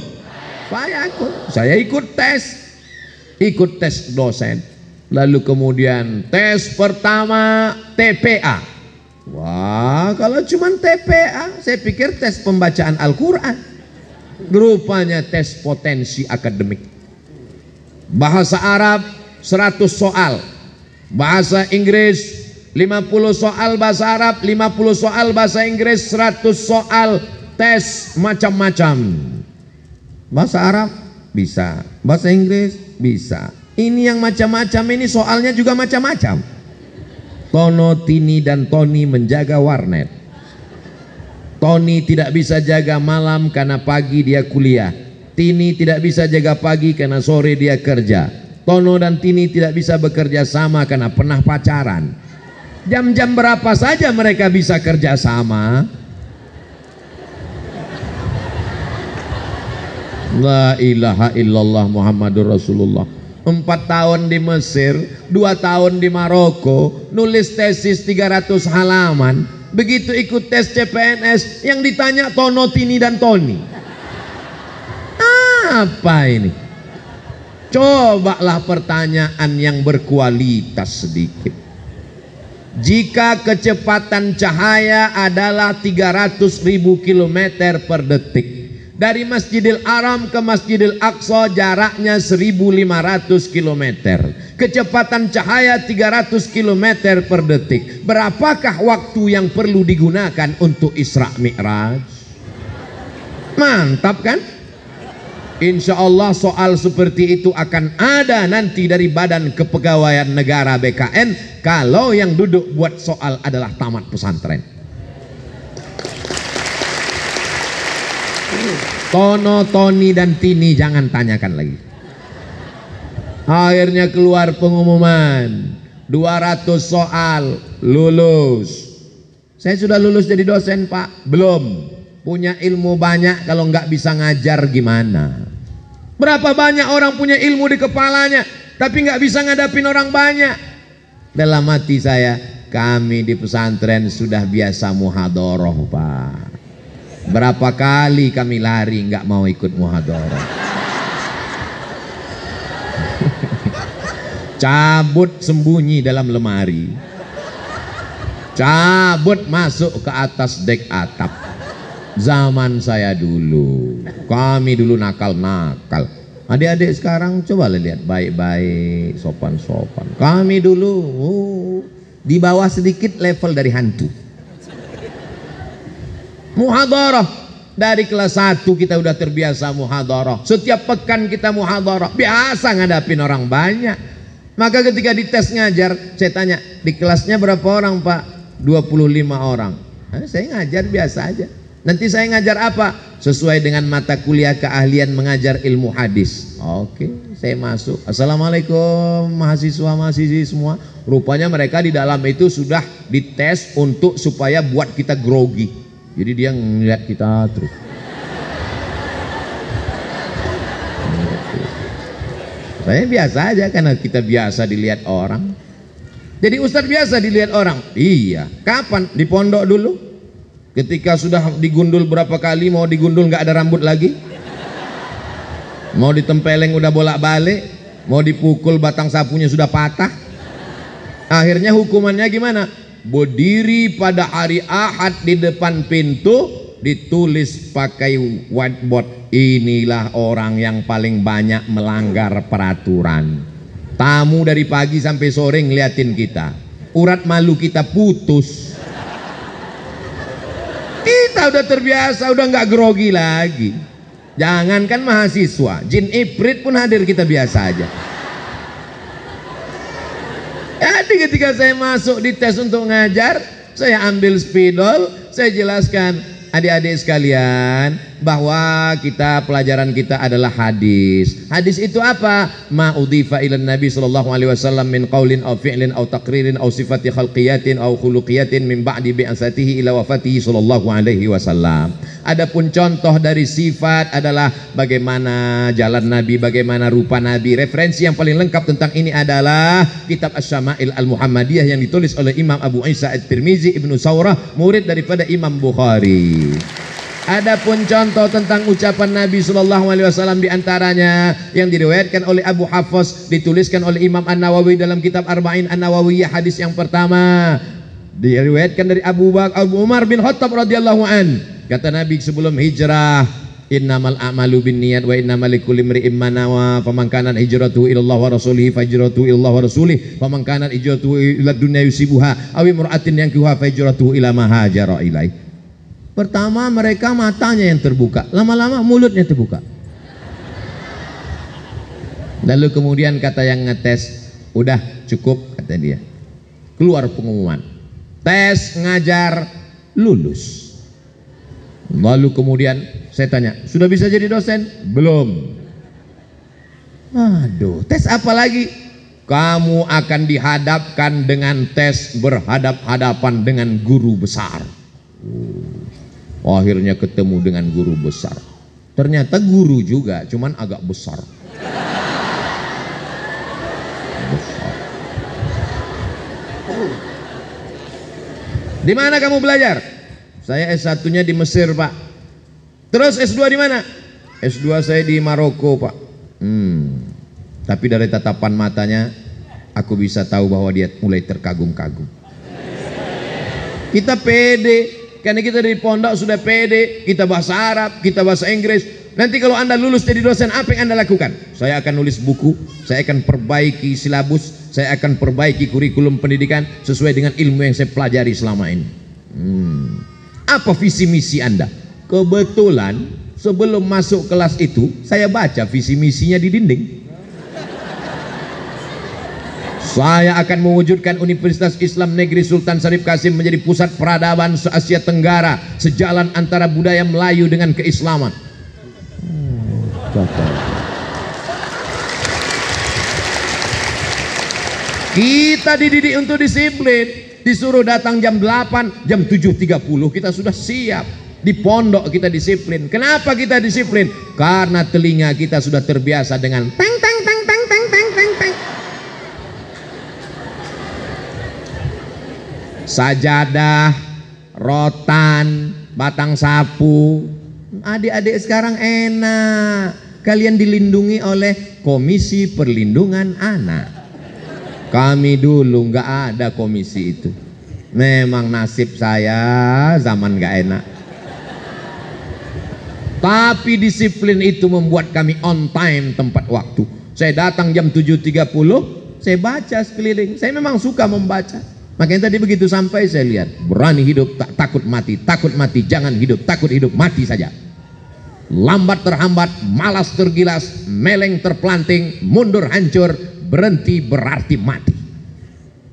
fayakun. Saya ikut tes dosen. Lalu kemudian tes pertama TPA. Wah, kalau cuma TPA, saya pikir tes pembacaan Al-Quran. Rupanya tes potensi akademik. Bahasa Arab 100 soal, bahasa Inggris 50 soal bahasa Arab, 50 soal bahasa Inggris, 100 soal tes macam-macam. Bahasa Arab bisa, bahasa Inggris bisa. Ini yang macam-macam ini soalnya juga macam-macam. Tono, Tini dan Tony menjaga warnet. Tony tidak bisa jaga malam karena pagi dia kuliah. Tini tidak bisa jaga pagi karena sore dia kerja. Tono dan Tini tidak bisa bekerja sama karena pernah pacaran. Jam-jam berapa saja mereka bisa kerja sama? La ilaha illallah Muhammadur Rasulullah. 4 tahun di Mesir, 2 tahun di Maroko, nulis tesis 300 halaman. Begitu ikut tes CPNS, yang ditanya Tono, Tini dan Tony. Apa ini? Cobalah pertanyaan yang berkualitas sedikit. Jika kecepatan cahaya adalah 300.000 km per detik, dari Masjidil Haram ke Masjidil Aqsa jaraknya 1.500 km. Kecepatan cahaya 300 km per detik. Berapakah waktu yang perlu digunakan untuk Isra Mi'raj? Mantap kan? Insya Allah soal seperti itu akan ada nanti dari Badan Kepegawaian Negara BKN kalau yang duduk buat soal adalah tamat pesantren. Tono, Tony dan Tini jangan tanyakan lagi. Akhirnya keluar pengumuman 200 soal lulus. Saya sudah lulus jadi dosen, Pak? Belum. Punya ilmu banyak kalau nggak bisa ngajar gimana? Berapa banyak orang punya ilmu di kepalanya, tapi nggak bisa ngadapin orang banyak. Dalam hati saya, kami di pesantren sudah biasa muhadharah, Pak. Berapa kali kami lari nggak mau ikut muhadharah. Cabut sembunyi dalam lemari, cabut masuk ke atas dek atap. Zaman saya dulu, kami dulu nakal-nakal. Adik-adik sekarang coba lihat baik-baik, sopan-sopan. Kami dulu di bawah sedikit level dari hantu. Muhadharah dari kelas 1 kita udah terbiasa muhadharah. Setiap pekan kita muhadharah, biasa ngadapin orang banyak. Maka ketika dites ngajar, saya tanya, di kelasnya berapa orang, Pak? 25 orang. Saya ngajar biasa aja. Nanti saya ngajar apa? Sesuai dengan mata kuliah keahlian mengajar ilmu hadis. Oke, saya masuk. Assalamualaikum mahasiswa-mahasiswi semua. Rupanya mereka di dalam itu sudah dites untuk supaya buat kita grogi. Jadi dia ngeliat kita terus. Saya biasa aja karena kita biasa dilihat orang. Jadi Ustadz biasa dilihat orang. Iya. Kapan? Di pondok dulu. Ketika sudah digundul berapa kali, mau digundul nggak ada rambut lagi, mau ditempeleng udah bolak-balik, mau dipukul batang sapunya sudah patah. Akhirnya hukumannya gimana? Berdiri pada hari Ahad di depan pintu, ditulis pakai whiteboard, inilah orang yang paling banyak melanggar peraturan. Tamu dari pagi sampai sore ngeliatin kita, urat malu kita putus. Kita udah terbiasa, udah nggak grogi lagi. Jangankan mahasiswa, jin ibrit pun hadir kita biasa aja. Jadi ketika saya masuk di tes untuk ngajar, saya ambil spidol, saya jelaskan, adik-adik sekalian, bahwa pelajaran kita adalah hadis. Hadis itu apa? Ma udhifa ilan Nabi sallallahu alaihi wasallam min qaulin aw fi'lin aw taqririn aw sifati khalqiyatin aw khuluqiyatin min ba'di bi'asatihi ila wafatihi sallallahu alaihi wasallam. Adapun contoh dari sifat adalah bagaimana jalan Nabi, bagaimana rupa Nabi. Referensi yang paling lengkap tentang ini adalah kitab Asy-Syama'il Al-Muhammadiyah yang ditulis oleh Imam Abu Isa At-Tirmizi Ibnu Saurah, murid daripada Imam Bukhari. Adapun contoh tentang ucapan Nabi Sallallahu Alaihi Wasallam diantaranya yang diriwayatkan oleh Abu Hafs, dituliskan oleh Imam An-Nawawi dalam kitab Arba'in An-Nawawiyah, hadis yang pertama diriwayatkan dari Abu Umar bin Khattab radhiyallahu an. Kata Nabi sebelum hijrah, innamal a'malu binniyat wa innamal likulli imri'in ma nawa, faman kanat hijratuhu ila Allah wa rasulihi fahijratuhu ila Allah wa rasulihi, faman kanat hijratuhu ila dunya yusibuha aw imra'atin yankihuha fahijratuhu ila ma hajara ilaih. Pertama mereka matanya yang terbuka, lama-lama mulutnya terbuka. Lalu kemudian kata yang ngetes, udah cukup kata dia. Keluar pengumuman, tes ngajar lulus. Lalu kemudian saya tanya, sudah bisa jadi dosen? Belum. Aduh, tes apa lagi? Kamu akan dihadapkan dengan tes berhadap-hadapan dengan guru besar. Akhirnya ketemu dengan guru besar. Ternyata guru juga, cuman agak besar. Di mana kamu belajar? Saya S1-nya di Mesir, Pak. Terus S2 di mana? S2 saya di Maroko, Pak. Tapi dari tatapan matanya aku bisa tahu bahwa dia mulai terkagum-kagum. Kita pede. Karena kita dari pondok sudah pede, kita bahasa Arab, kita bahasa Inggris. Nanti kalau Anda lulus jadi dosen, apa yang Anda lakukan? Saya akan nulis buku, saya akan perbaiki silabus, saya akan perbaiki kurikulum pendidikan sesuai dengan ilmu yang saya pelajari selama ini. Apa visi misi Anda? Kebetulan sebelum masuk kelas itu, saya baca visi misinya di dinding. Saya akan mewujudkan Universitas Islam Negeri Sultan Syarif Kasim menjadi pusat peradaban se-Asia Tenggara, sejalan antara budaya Melayu dengan keislaman. Kita dididik untuk disiplin, disuruh datang jam 8, jam 7.30 kita sudah siap. Di pondok kita disiplin. Kenapa kita disiplin? Karena telinga kita sudah terbiasa dengan teng teng teng teng teng teng teng teng. Sajadah, rotan, batang sapu. Adik-adik sekarang enak. Kalian dilindungi oleh Komisi Perlindungan Anak. Kami dulu nggak ada komisi itu. Memang nasib saya zaman nggak enak. Tapi disiplin itu membuat kami on time tepat waktu. Saya datang jam 7.30, saya baca sekeliling. Saya memang suka membaca. Makanya tadi begitu sampai saya lihat, berani hidup tak takut mati, jangan hidup, takut hidup, mati saja. Lambat terhambat, malas tergilas, meleng terpelanting, mundur hancur, berhenti berarti mati.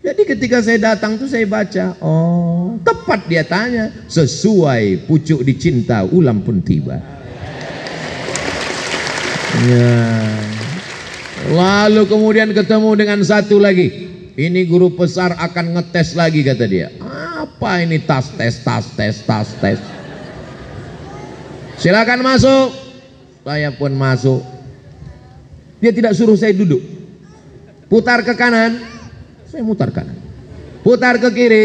Jadi ketika saya datang tuh saya baca, oh tepat dia tanya, sesuai pucuk dicinta ulam pun tiba. Ya. Lalu kemudian ketemu dengan satu lagi, ini guru besar akan ngetes lagi kata dia. Apa ini tas tes. Silakan masuk. Saya pun masuk. Dia tidak suruh saya duduk. Putar ke kanan, saya mutar kanan. Putar ke kiri,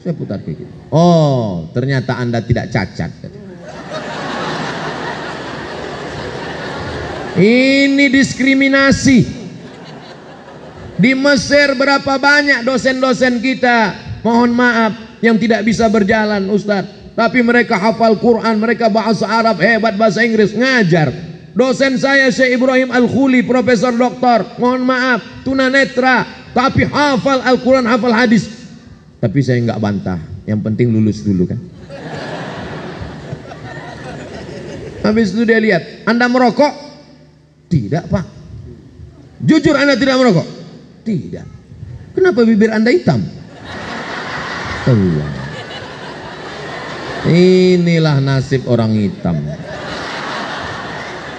saya putar ke kiri. Oh, ternyata Anda tidak cacat. Ini diskriminasi. Di Mesir berapa banyak dosen-dosen kita, mohon maaf, yang tidak bisa berjalan Ustadz. Tapi mereka hafal Quran, mereka bahasa Arab, hebat bahasa Inggris, ngajar. Dosen saya Syekh Ibrahim Al-Khuli, Profesor Doktor, mohon maaf, tunanetra, tapi hafal Al-Quran, hafal hadis. Tapi saya nggak bantah, yang penting lulus dulu kan. Habis itu dia lihat, Anda merokok? Tidak Pak. Jujur Anda tidak merokok? Tidak. Kenapa bibir Anda hitam? Allah. Inilah nasib orang hitam.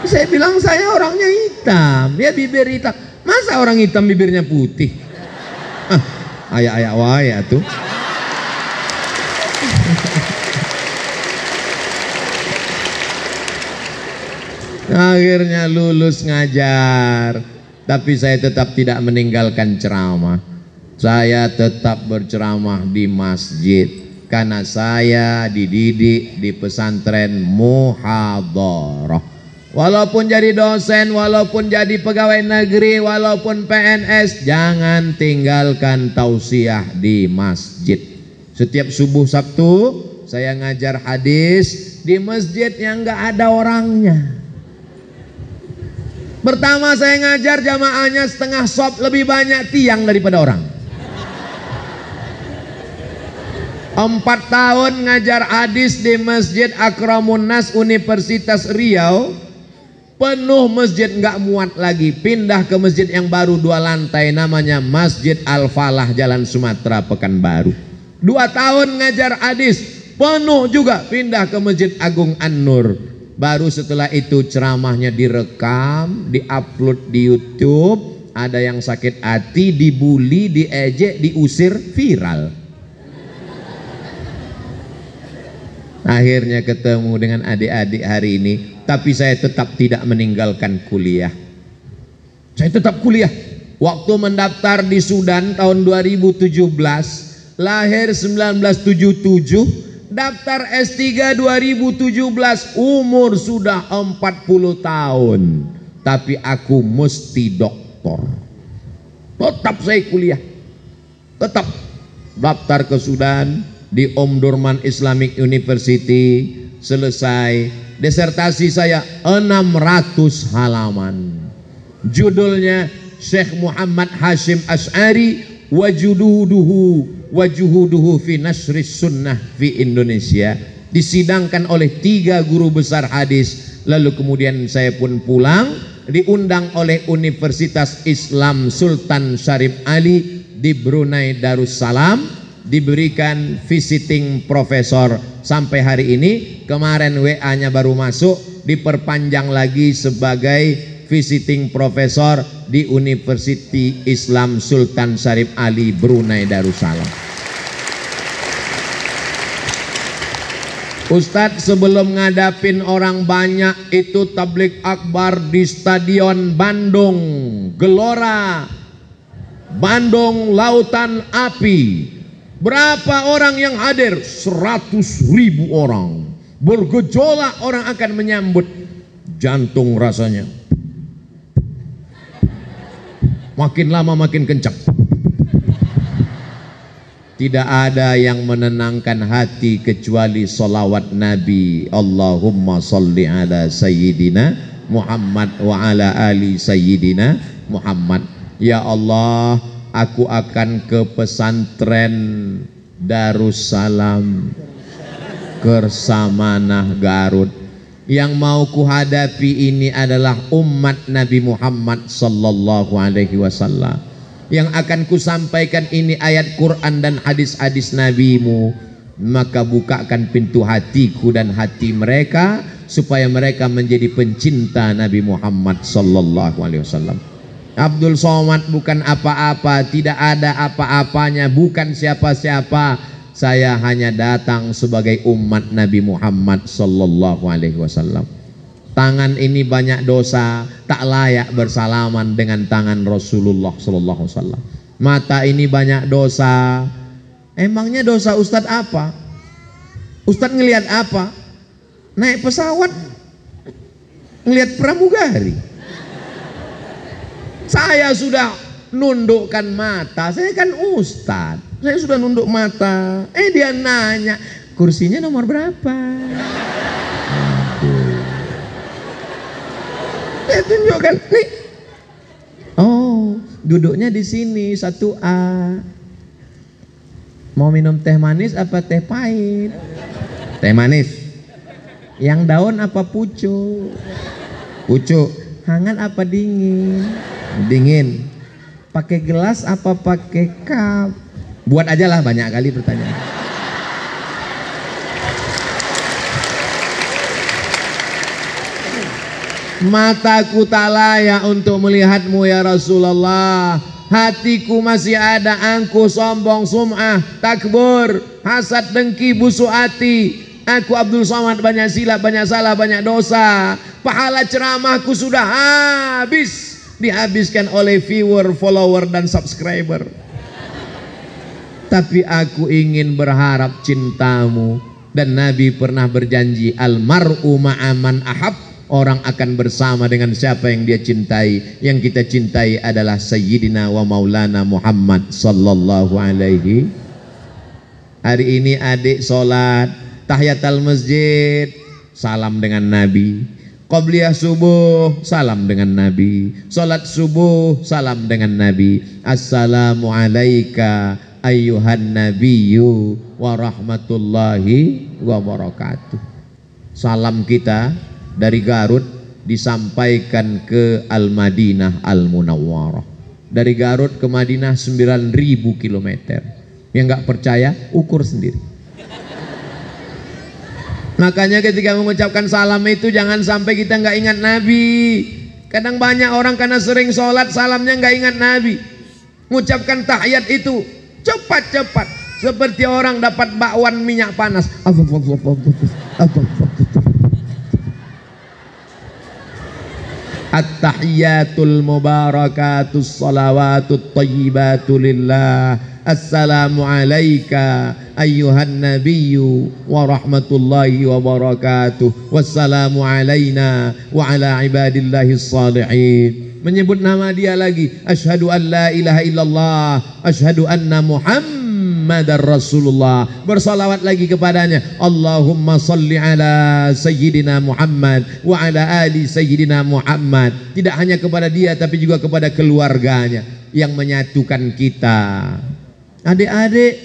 Saya bilang saya orangnya hitam, dia bibir hitam. Masa orang hitam bibirnya putih? Ayak-ayak wae tuh. Akhirnya lulus ngajar. Tapi saya tetap tidak meninggalkan ceramah. Saya tetap berceramah di masjid. Karena saya dididik di pesantren muhadharah. Walaupun jadi dosen, walaupun jadi pegawai negeri, walaupun PNS, jangan tinggalkan tausiah di masjid. Setiap subuh Sabtu saya ngajar hadis di masjid yang nggak ada orangnya. Pertama saya ngajar jamaahnya setengah sop, lebih banyak tiang daripada orang. 4 tahun ngajar hadis di Masjid Akramun Nas Universitas Riau, penuh masjid nggak muat lagi, pindah ke masjid yang baru 2 lantai namanya Masjid Al-Falah Jalan Sumatera Pekanbaru. 2 tahun ngajar hadis, penuh juga, pindah ke Masjid Agung An-Nur. Baru setelah itu ceramahnya direkam, diupload di YouTube. Ada yang sakit hati, dibully, diejek, diusir, viral. Akhirnya ketemu dengan adik-adik hari ini. Tapi saya tetap tidak meninggalkan kuliah. Saya tetap kuliah. Waktu mendaftar di Sudan tahun 2017, lahir 1977, daftar S3 2017, umur sudah 40 tahun. Tapi aku mesti doktor. Tetap saya kuliah. Tetap daftar ke Sudan di Omdurman Islamic University, selesai. Disertasi saya 600 halaman. Judulnya Syekh Muhammad Hashim Asy'ari wajuhuduhu fi nasris sunnah fi Indonesia. Disidangkan oleh 3 guru besar hadis. Lalu kemudian saya pun pulang, diundang oleh Universitas Islam Sultan Syarif Ali di Brunei Darussalam, diberikan visiting profesor sampai hari ini. Kemarin WA-nya baru masuk, diperpanjang lagi sebagai visiting profesor di University Islam Sultan Syarif Ali Brunei Darussalam. Ustadz, sebelum ngadapin orang banyak itu tablik akbar di Stadion Bandung Gelora Bandung Lautan Api. Berapa orang yang hadir? 100.000 orang. Bergejolak orang akan menyambut. Jantung rasanya makin lama makin kencang. Tidak ada yang menenangkan hati kecuali salawat Nabi. Allahumma salli ala Sayyidina Muhammad wa ala ali Sayyidina Muhammad. Ya Allah, aku akan ke pesantren Darussalam Kersamanah Garut. Yang mau kuhadapi ini adalah umat Nabi Muhammad sallallahu alaihi wasallam. Yang akan kusampaikan ini ayat Quran dan hadis-hadis Nabimu. Maka bukakan pintu hatiku dan hati mereka supaya mereka menjadi pencinta Nabi Muhammad sallallahu alaihi wasallam. Abdul Somad bukan apa-apa, tidak ada apa-apanya, bukan siapa-siapa. Saya hanya datang sebagai umat Nabi Muhammad sallallahu alaihi wasallam. Tangan ini banyak dosa, tak layak bersalaman dengan tangan Rasulullah sallallahu alaihi wasallam. Mata ini banyak dosa. Emangnya dosa Ustadz apa? Ustadz ngelihat apa? Naik pesawat, ngelihat pramugari. Saya sudah nundukkan mata, saya kan Ustadz. Saya sudah nunduk mata. Dia nanya, kursinya nomor berapa? Saya tunjukkan nih. Oh, duduknya di sini 1A. Mau minum teh manis apa teh pahit? Teh manis. Yang daun apa pucuk? Pucuk. Hangat apa dingin? Dingin. Pakai gelas apa pakai cup? Buat aja lah, banyak kali pertanyaan. Mataku tak layak untuk melihatmu ya Rasulullah. Hatiku masih ada angkuh, sombong, sum'ah, takbur, hasad, dengki, busuk hati. Aku Abdul Somad banyak silap, banyak salah, banyak dosa. Pahala ceramahku sudah habis, dihabiskan oleh viewer, follower dan subscriber. Tapi aku ingin berharap cintamu. Dan Nabi pernah berjanji, almar'u ma'aman ahab. Orang akan bersama dengan siapa yang dia cintai. Yang kita cintai adalah Sayyidina wa Maulana Muhammad sallallahu alaihi. Hari ini adik sholat tahiyatul masjid, salam dengan Nabi. Qabliyah subuh, salam dengan Nabi. Sholat subuh, salam dengan Nabi. Assalamu alayka ayyuhan nabiyyu wa rahmatullahi wa barakatuh. Salam kita dari Garut disampaikan ke Al-Madinah Al-Munawwarah. Dari Garut ke Madinah 9.000 km. Yang nggak percaya ukur sendiri. Makanya ketika mengucapkan salam itu jangan sampai kita nggak ingat Nabi. Kadang banyak orang karena sering sholat salamnya nggak ingat Nabi. Mengucapkan tahiyat itu cepat-cepat seperti orang dapat bakwan minyak panas. At-tahiyatul mubarakatus salawatut tayyibatu lillah. Assalamu alayka ayyuhan nabiyyu wa rahmatullahi wa barakatuh. Wassalamu alayna wa ala ibadillahis salihin. Menyebut nama dia lagi. Asyhadu an la ilaha illallah, asyhadu anna Muhammadar Rasulullah. Bersalawat lagi kepadanya. Allahumma salli ala Sayyidina Muhammad wa ala ali Sayyidina Muhammad. Tidak hanya kepada dia tapi juga kepada keluarganya yang menyatukan kita. Adik-adik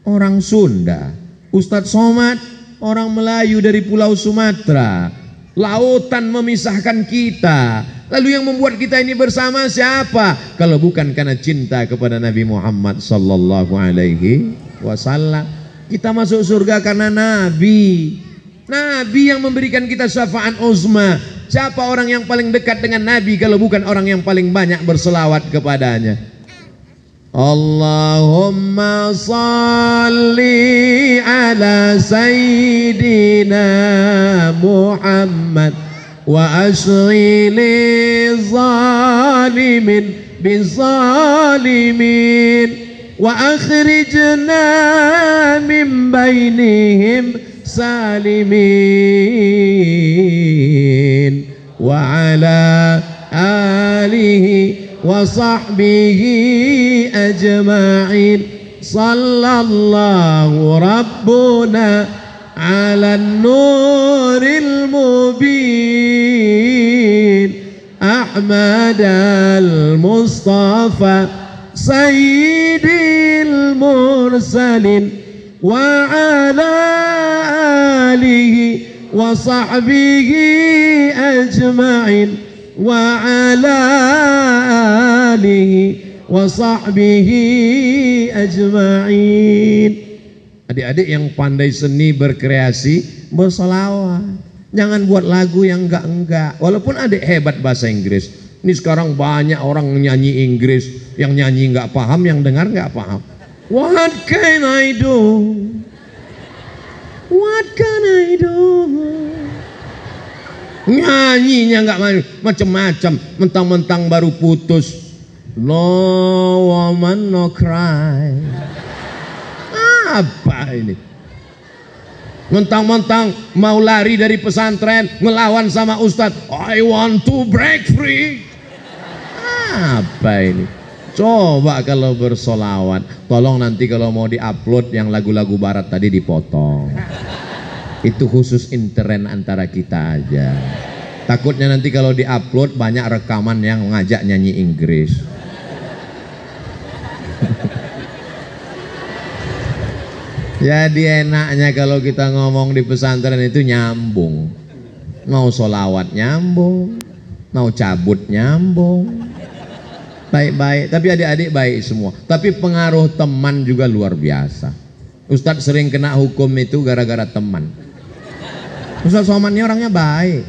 orang Sunda, Ustadz Somad orang Melayu dari Pulau Sumatera. Lautan memisahkan kita. Lalu yang membuat kita ini bersama siapa? Kalau bukan karena cinta kepada Nabi Muhammad sallallahu alaihi wasallam. Kita masuk surga karena Nabi. Nabi yang memberikan kita syafaat uzma. Siapa orang yang paling dekat dengan Nabi kalau bukan orang yang paling banyak berselawat kepadanya? Allahumma salli ala sayyidina Muhammad wa ashghili zalimin bizalimin wa akhrijna min bainihim salimin wa ala alihi wa sahbihi ajma'in. Sallallahu rabbuna ala nuril mubin Ahmad al-Mustafa sayyidil mursalin wa ala alihi wa sahbihi ajma'in wa ala alihi wa sahbihi ajma'in. Adik-adik yang pandai seni berkreasi, bersolawat. Jangan buat lagu yang enggak-enggak. Walaupun adik hebat bahasa Inggris. Ini sekarang banyak orang nyanyi Inggris, yang nyanyi enggak paham, yang dengar enggak paham. What can I do? What can I do? Nyanyinya enggak macam-macam, mentang-mentang baru putus. No woman no cry. Apa ini? Mentang-mentang mau lari dari pesantren, ngelawan sama ustadz. I want to break free. Apa ini? Coba kalau bersolawat. Tolong nanti kalau mau diupload yang lagu-lagu barat tadi dipotong. Itu khusus intern antara kita aja. Takutnya nanti kalau diupload banyak rekaman yang ngajak nyanyi Inggris. Jadi enaknya kalau kita ngomong di pesantren itu nyambung. Mau solawat nyambung, mau cabut nyambung. Baik-baik, tapi adik-adik baik semua. Tapi pengaruh teman juga luar biasa. Ustadz sering kena hukum itu gara-gara teman. Ustadz Somad ini orangnya baik.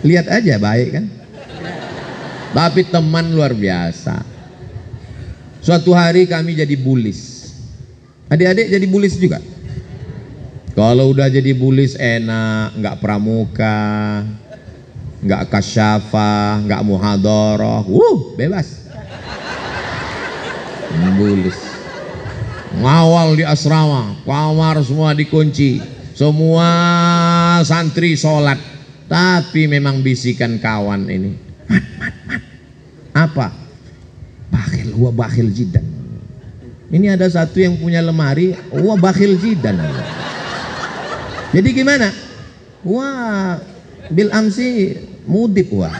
Lihat aja baik kan. Tapi teman luar biasa. Suatu hari kami jadi bulis. Adik-adik jadi bulis juga. Kalau udah jadi bulis enak, nggak pramuka, nggak kasyafah, nggak muhadharah, bebas. Bulis. Ngawal di asrama, kamar semua dikunci, semua santri sholat. Tapi memang bisikan kawan ini, mat. Apa? Bakhil, huwa bakhil jidan. Ini ada satu yang punya lemari, huwa bakhil jidan. Jadi gimana? Wah, bil amsi mudib wah.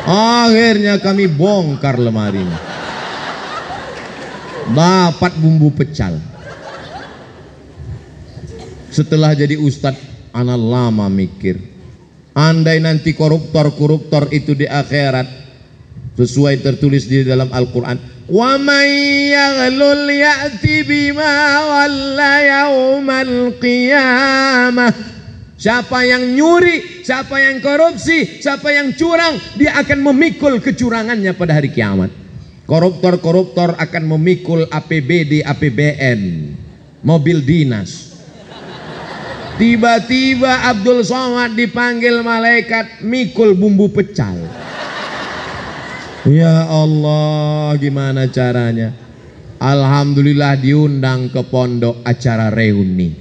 Akhirnya kami bongkar lemarinya. Dapat bumbu pecal. Setelah jadi ustadz, ana lama mikir. Andai nanti koruptor itu di akhirat, sesuai tertulis di dalam Al-Quran, wa may yaghlul ya'ti bima walla yaumal qiyamah. Siapa yang nyuri, siapa yang korupsi, siapa yang curang, dia akan memikul kecurangannya pada hari kiamat. Koruptor akan memikul APBD, APBN, mobil dinas. Tiba-tiba Abdul Somad dipanggil malaikat mikul bumbu pecal. Ya Allah, gimana caranya? Alhamdulillah diundang ke pondok acara reuni.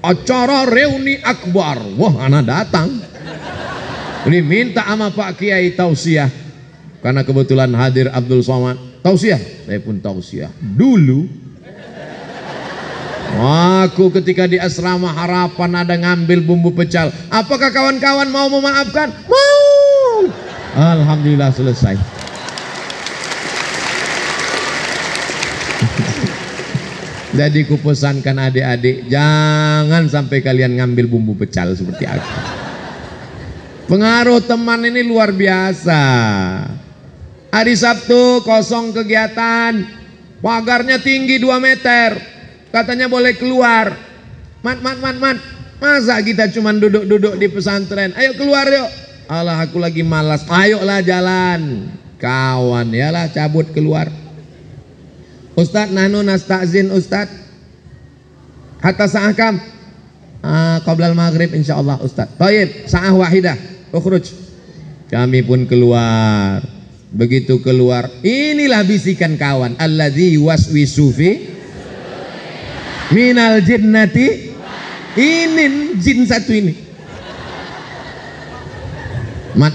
Acara reuni akbar. Wah, anak datang. Ini minta sama Pak Kiai tausiah. Karena kebetulan hadir Abdul Somad. Tausiah, saya pun tausiah. Dulu aku ketika di asrama Harapan ada ngambil bumbu pecal. Apakah kawan-kawan mau memaafkan? Mau. Alhamdulillah selesai. Jadi kupesankan adik-adik, jangan sampai kalian ngambil bumbu pecal seperti aku. Pengaruh teman ini luar biasa. Hari Sabtu kosong kegiatan, pagarnya tinggi 2 meter. Katanya boleh keluar. Mat. Masa kita cuma duduk-duduk di pesantren? Ayo keluar yuk. Alah, aku lagi malas. Ayolah jalan. kawan, yalah cabut keluar. Ustadz nahnu nasta'zin Ustadz hatta sa'akam qablal maghrib insyaallah Ustadz. Baik, sa'ah wahidah ukhruj. Kami pun keluar. Begitu keluar, inilah bisikan kawan, alladzi waswisu fi minal jinnati. Ini jin satu ini. Mat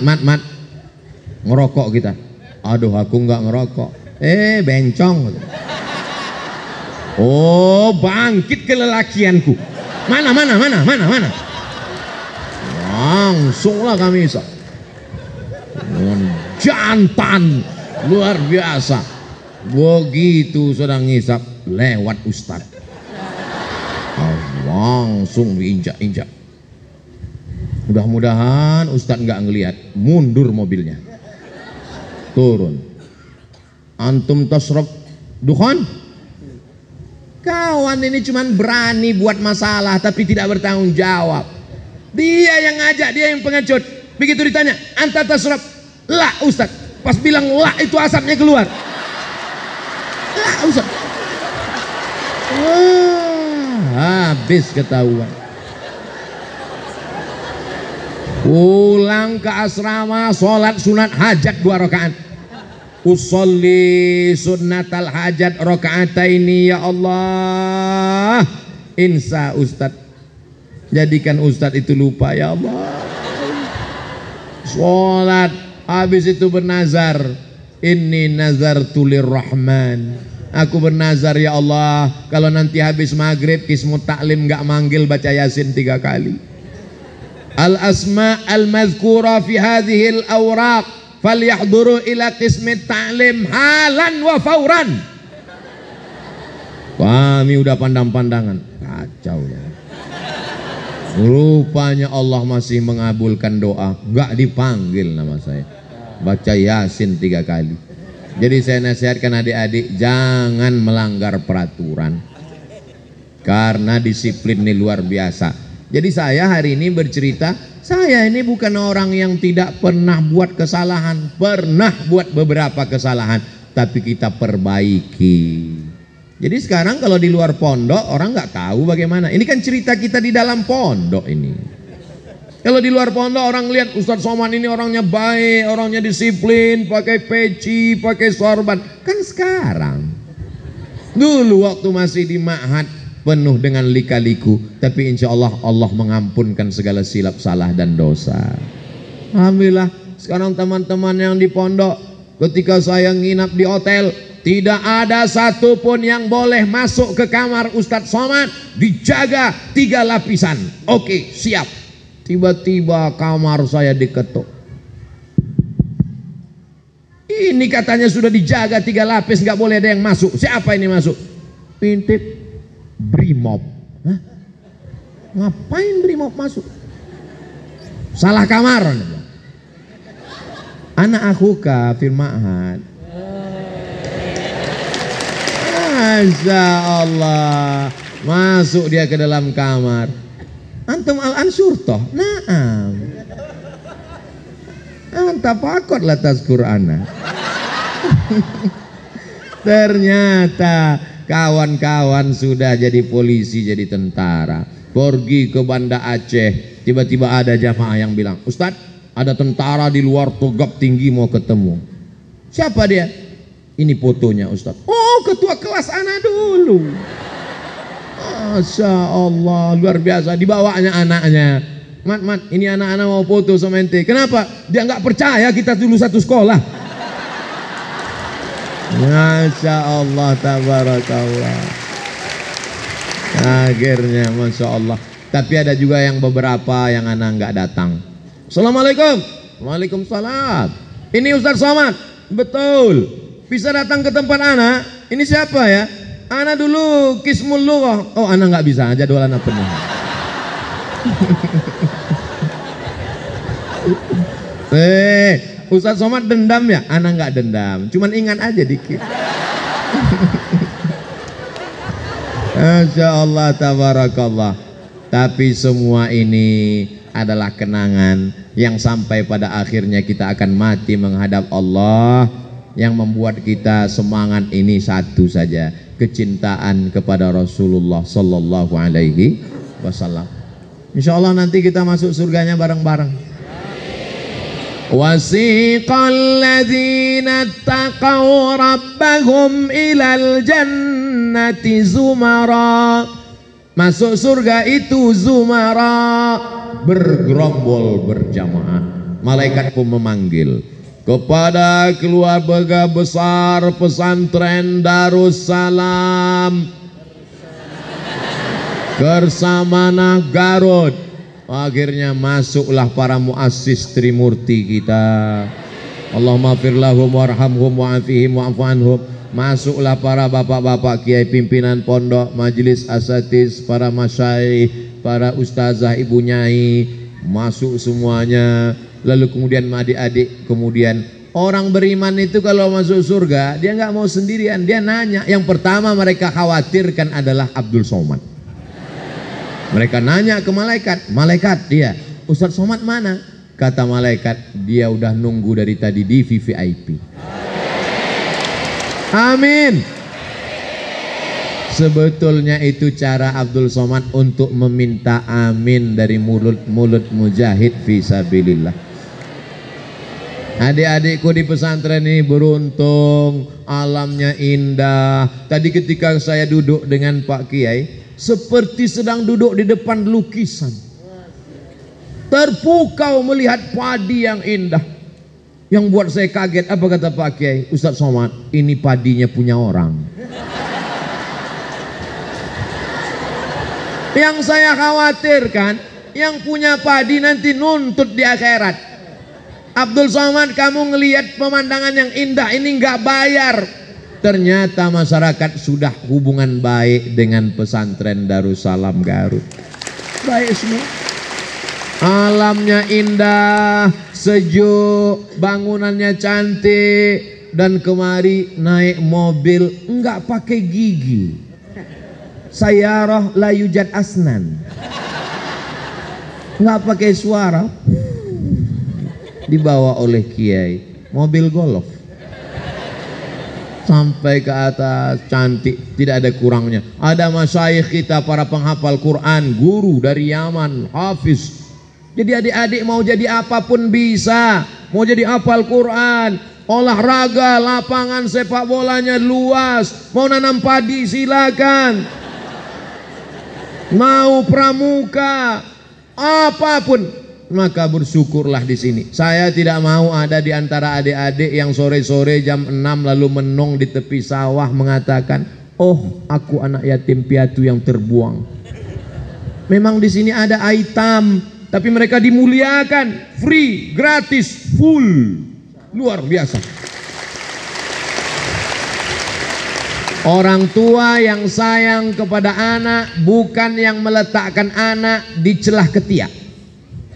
ngerokok kita. Aduh, aku nggak ngerokok. Bencong. Oh, bangkit kelelakianku. Mana. Langsunglah kami isap. Jantan luar biasa. Begitu sedang ngisap, lewat Ustadz. Langsung diinjak-injak. Mudah-mudahan Ustadz nggak ngelihat, mundur mobilnya, turun. Antum tasrab dukhan? Kawan ini cuman berani buat masalah tapi tidak bertanggung jawab. Dia yang ngajak, dia yang pengecut. Begitu ditanya, anta tasrab? Lah Ustadz. Pas bilang lah itu asapnya keluar. Lah Ustadz. Habis ketahuan. Pulang ke asrama, sholat sunat hajat 2 rakaat. Usolli sunnatal hajat rakaataini ya Allah. Insa Ustadz, jadikan Ustadz itu lupa ya Allah. Sholat, habis itu bernazar, inni nazartu lirrahman. Aku bernazar ya Allah, kalau nanti habis maghrib Kismut Taklim gak manggil baca Yasin 3 kali. Al-asma al-madhkura fi hadhil awraq falyahduru ila Kismut Taklim halan wa fauran. Kami udah pandang-pandangan, kacau ya. Rupanya Allah masih mengabulkan doa, gak dipanggil nama saya. Baca Yasin 3 kali. Jadi saya nasihatkan adik-adik jangan melanggar peraturan, karena disiplin ini luar biasa. Jadi saya hari ini bercerita, saya ini bukan orang yang tidak pernah buat kesalahan, pernah buat beberapa kesalahan, tapi kita perbaiki. Jadi sekarang kalau di luar pondok orang nggak tahu bagaimana. Ini kan cerita kita di dalam pondok ini. Kalau di luar pondok orang lihat Ustadz Somad ini orangnya baik, orangnya disiplin, pakai peci, pakai sorban. Kan sekarang. Dulu waktu masih di ma'had penuh dengan lika-liku, tapi insya Allah Allah mengampunkan segala silap salah dan dosa. Alhamdulillah. Sekarang teman-teman yang di pondok, ketika saya nginap di hotel, tidak ada satupun yang boleh masuk ke kamar Ustadz Somad, dijaga 3 lapisan. Oke, siap. Tiba-tiba kamar saya diketuk. Ini katanya sudah dijaga 3 lapis, nggak boleh ada yang masuk. Siapa ini masuk? Pintip Brimob. Hah? Ngapain Brimob masuk? Salah kamar. Anak akhuka fil ma'had. Masya Allah, masuk dia ke dalam kamar. Antum al-ansur toh? Naam. Anta pakot latas Qur'ana. Ternyata kawan-kawan sudah jadi polisi, jadi tentara. Pergi ke Banda Aceh, tiba-tiba ada jamaah yang bilang, Ustadz, ada tentara di luar Togab Tinggi mau ketemu. Siapa dia? Ini fotonya Ustadz. Oh, ketua kelas anak dulu. Masya Allah, luar biasa. Dibawanya anaknya. Mat, ini anak-anak mau foto sama ente. Kenapa? Dia nggak percaya kita dulu satu sekolah. Masya Allah, tabarakallah. Akhirnya, Masya Allah. Tapi ada juga yang beberapa yang anak nggak datang. Assalamualaikum. Waalaikumsalam. Ini Ustadz Somad. Betul. Bisa datang ke tempat anak. Ini siapa ya? Anak dulu Kismul Lughah. Oh, anak nggak bisa, jadwal anak penuh. Ustadz Somad dendam ya? Anak nggak dendam, cuman ingat aja dikit. Masya Allah, tabarakallah. Tapi semua ini adalah kenangan yang sampai pada akhirnya kita akan mati menghadap Allah. Yang membuat kita semangat ini satu saja, kecintaan kepada Rasulullah Sallallahu Alaihi Wasallam. Insya Allah nanti kita masuk surganya bareng-bareng. Wasiqal ladzina taqaw rabbahum ilal jannati zumara. Masuk surga itu zumara, bergerombol berjamaah. Malaikat pun memanggil kepada keluarga besar pesantren Darussalam Kersamana Garut. Akhirnya masuklah para muassis Trimurti kita. Allahumma fir lahum warhamhum wa'afihim wa'fu anhum. Masuklah para bapak-bapak kiai pimpinan pondok, majelis asatiz, para masyayikh, para ustazah, ibu nyai, masuk semuanya. Lalu kemudian adik-adik, kemudian orang beriman itu kalau masuk surga dia nggak mau sendirian, dia nanya. Yang pertama mereka khawatirkan adalah Abdul Somad. Mereka nanya ke malaikat, malaikat dia, Ustadz Somad mana? Kata malaikat, dia udah nunggu dari tadi di VVIP. Amin. Sebetulnya itu cara Abdul Somad untuk meminta amin dari mulut-mulut mujahid fisabilillah. Adik-adikku di pesantren ini beruntung, alamnya indah. Tadi ketika saya duduk dengan Pak Kiai, seperti sedang duduk di depan lukisan. Terpukau melihat padi yang indah. Yang buat saya kaget, apa kata Pak Kiai? Ustadz Somad, ini padinya punya orang. Yang saya khawatirkan, yang punya padi nanti nuntut di akhirat. Abdul Somad, kamu ngelihat pemandangan yang indah ini nggak bayar. Ternyata masyarakat sudah hubungan baik dengan pesantren Darussalam Garut. Baik semua. Alamnya indah, sejuk, bangunannya cantik, dan kemari naik mobil nggak pakai gigi. Sayyarah la yujad asnan. Nggak pakai suara. Dibawa oleh kiai, mobil golf sampai ke atas, cantik, tidak ada kurangnya. Ada masyayikh kita, para penghafal Quran, guru dari Yaman, hafiz. Jadi adik-adik mau jadi apapun bisa, mau jadi hafal Quran, olahraga, lapangan sepak bolanya luas, mau nanam padi silakan, mau pramuka, apapun. Maka bersyukurlah di sini. Saya tidak mau ada di antara adik-adik yang sore-sore jam 6 lalu menong di tepi sawah mengatakan, "Oh, aku anak yatim piatu yang terbuang." Memang di sini ada aitam, tapi mereka dimuliakan, free, gratis, full. Luar biasa. Orang tua yang sayang kepada anak bukan yang meletakkan anak di celah ketiak.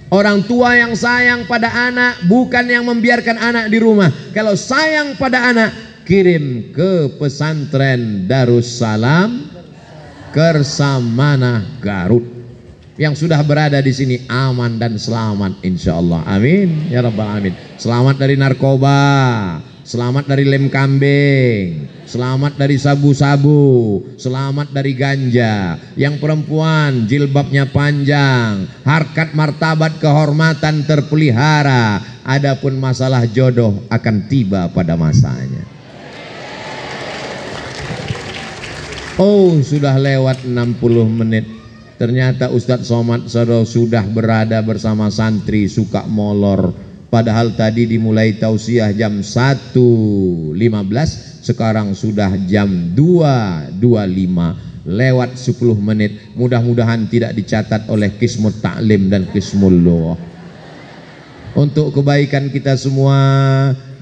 Orang tua yang sayang pada anak bukan yang membiarkan anak di rumah. Kalau sayang pada anak, kirim ke pesantren Darussalam Kersamana Garut. Yang sudah berada di sini aman dan selamat insyaallah. Amin ya rabbal alamin. Selamat dari narkoba, selamat dari lem kambing, selamat dari sabu-sabu, selamat dari ganja. Yang perempuan jilbabnya panjang, harkat martabat kehormatan terpelihara. Adapun masalah jodoh akan tiba pada masanya. Oh, sudah lewat 60 menit. Ternyata Ustadz Somad sudah berada bersama santri suka molor. Padahal tadi dimulai tausiah jam 1.15, sekarang sudah jam 2.25, lewat 10 menit. Mudah-mudahan tidak dicatat oleh Qismut Ta'lim dan Qismul Lughah. Untuk kebaikan kita semua,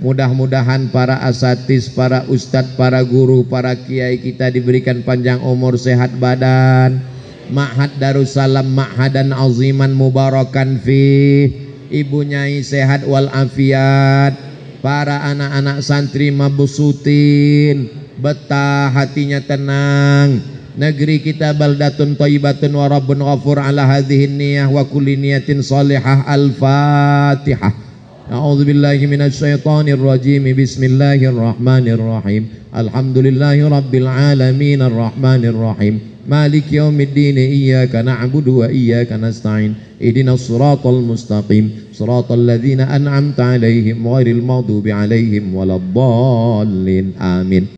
mudah-mudahan para asatiz, para ustadz, para guru, para kiai kita diberikan panjang umur, sehat badan. Ma'had Darussalam ma'hadan aziman mubarakan fi. Ibu nyai sehat walafiat, para anak-anak santri mabusutin, betah hatinya tenang, negeri kita baldatun thayyibatun wa rabbun ghafur ala hadhihi niyah wa kulli niyatin salihah. Al-Fatihah. A'udzu billahi minasy syaithanir rajim. Bismillahirrahmanirrahim. Alhamdulillahi rabbil alamin arrahmanir rahim. Maliki yaumiddin. Iyyaka na'budu wa iyyaka nasta'in. Ihdinas siratal mustaqim. Siratal ladzina an'amta 'alaihim ghairil maghdubi 'alaihim waladdallin. Amin.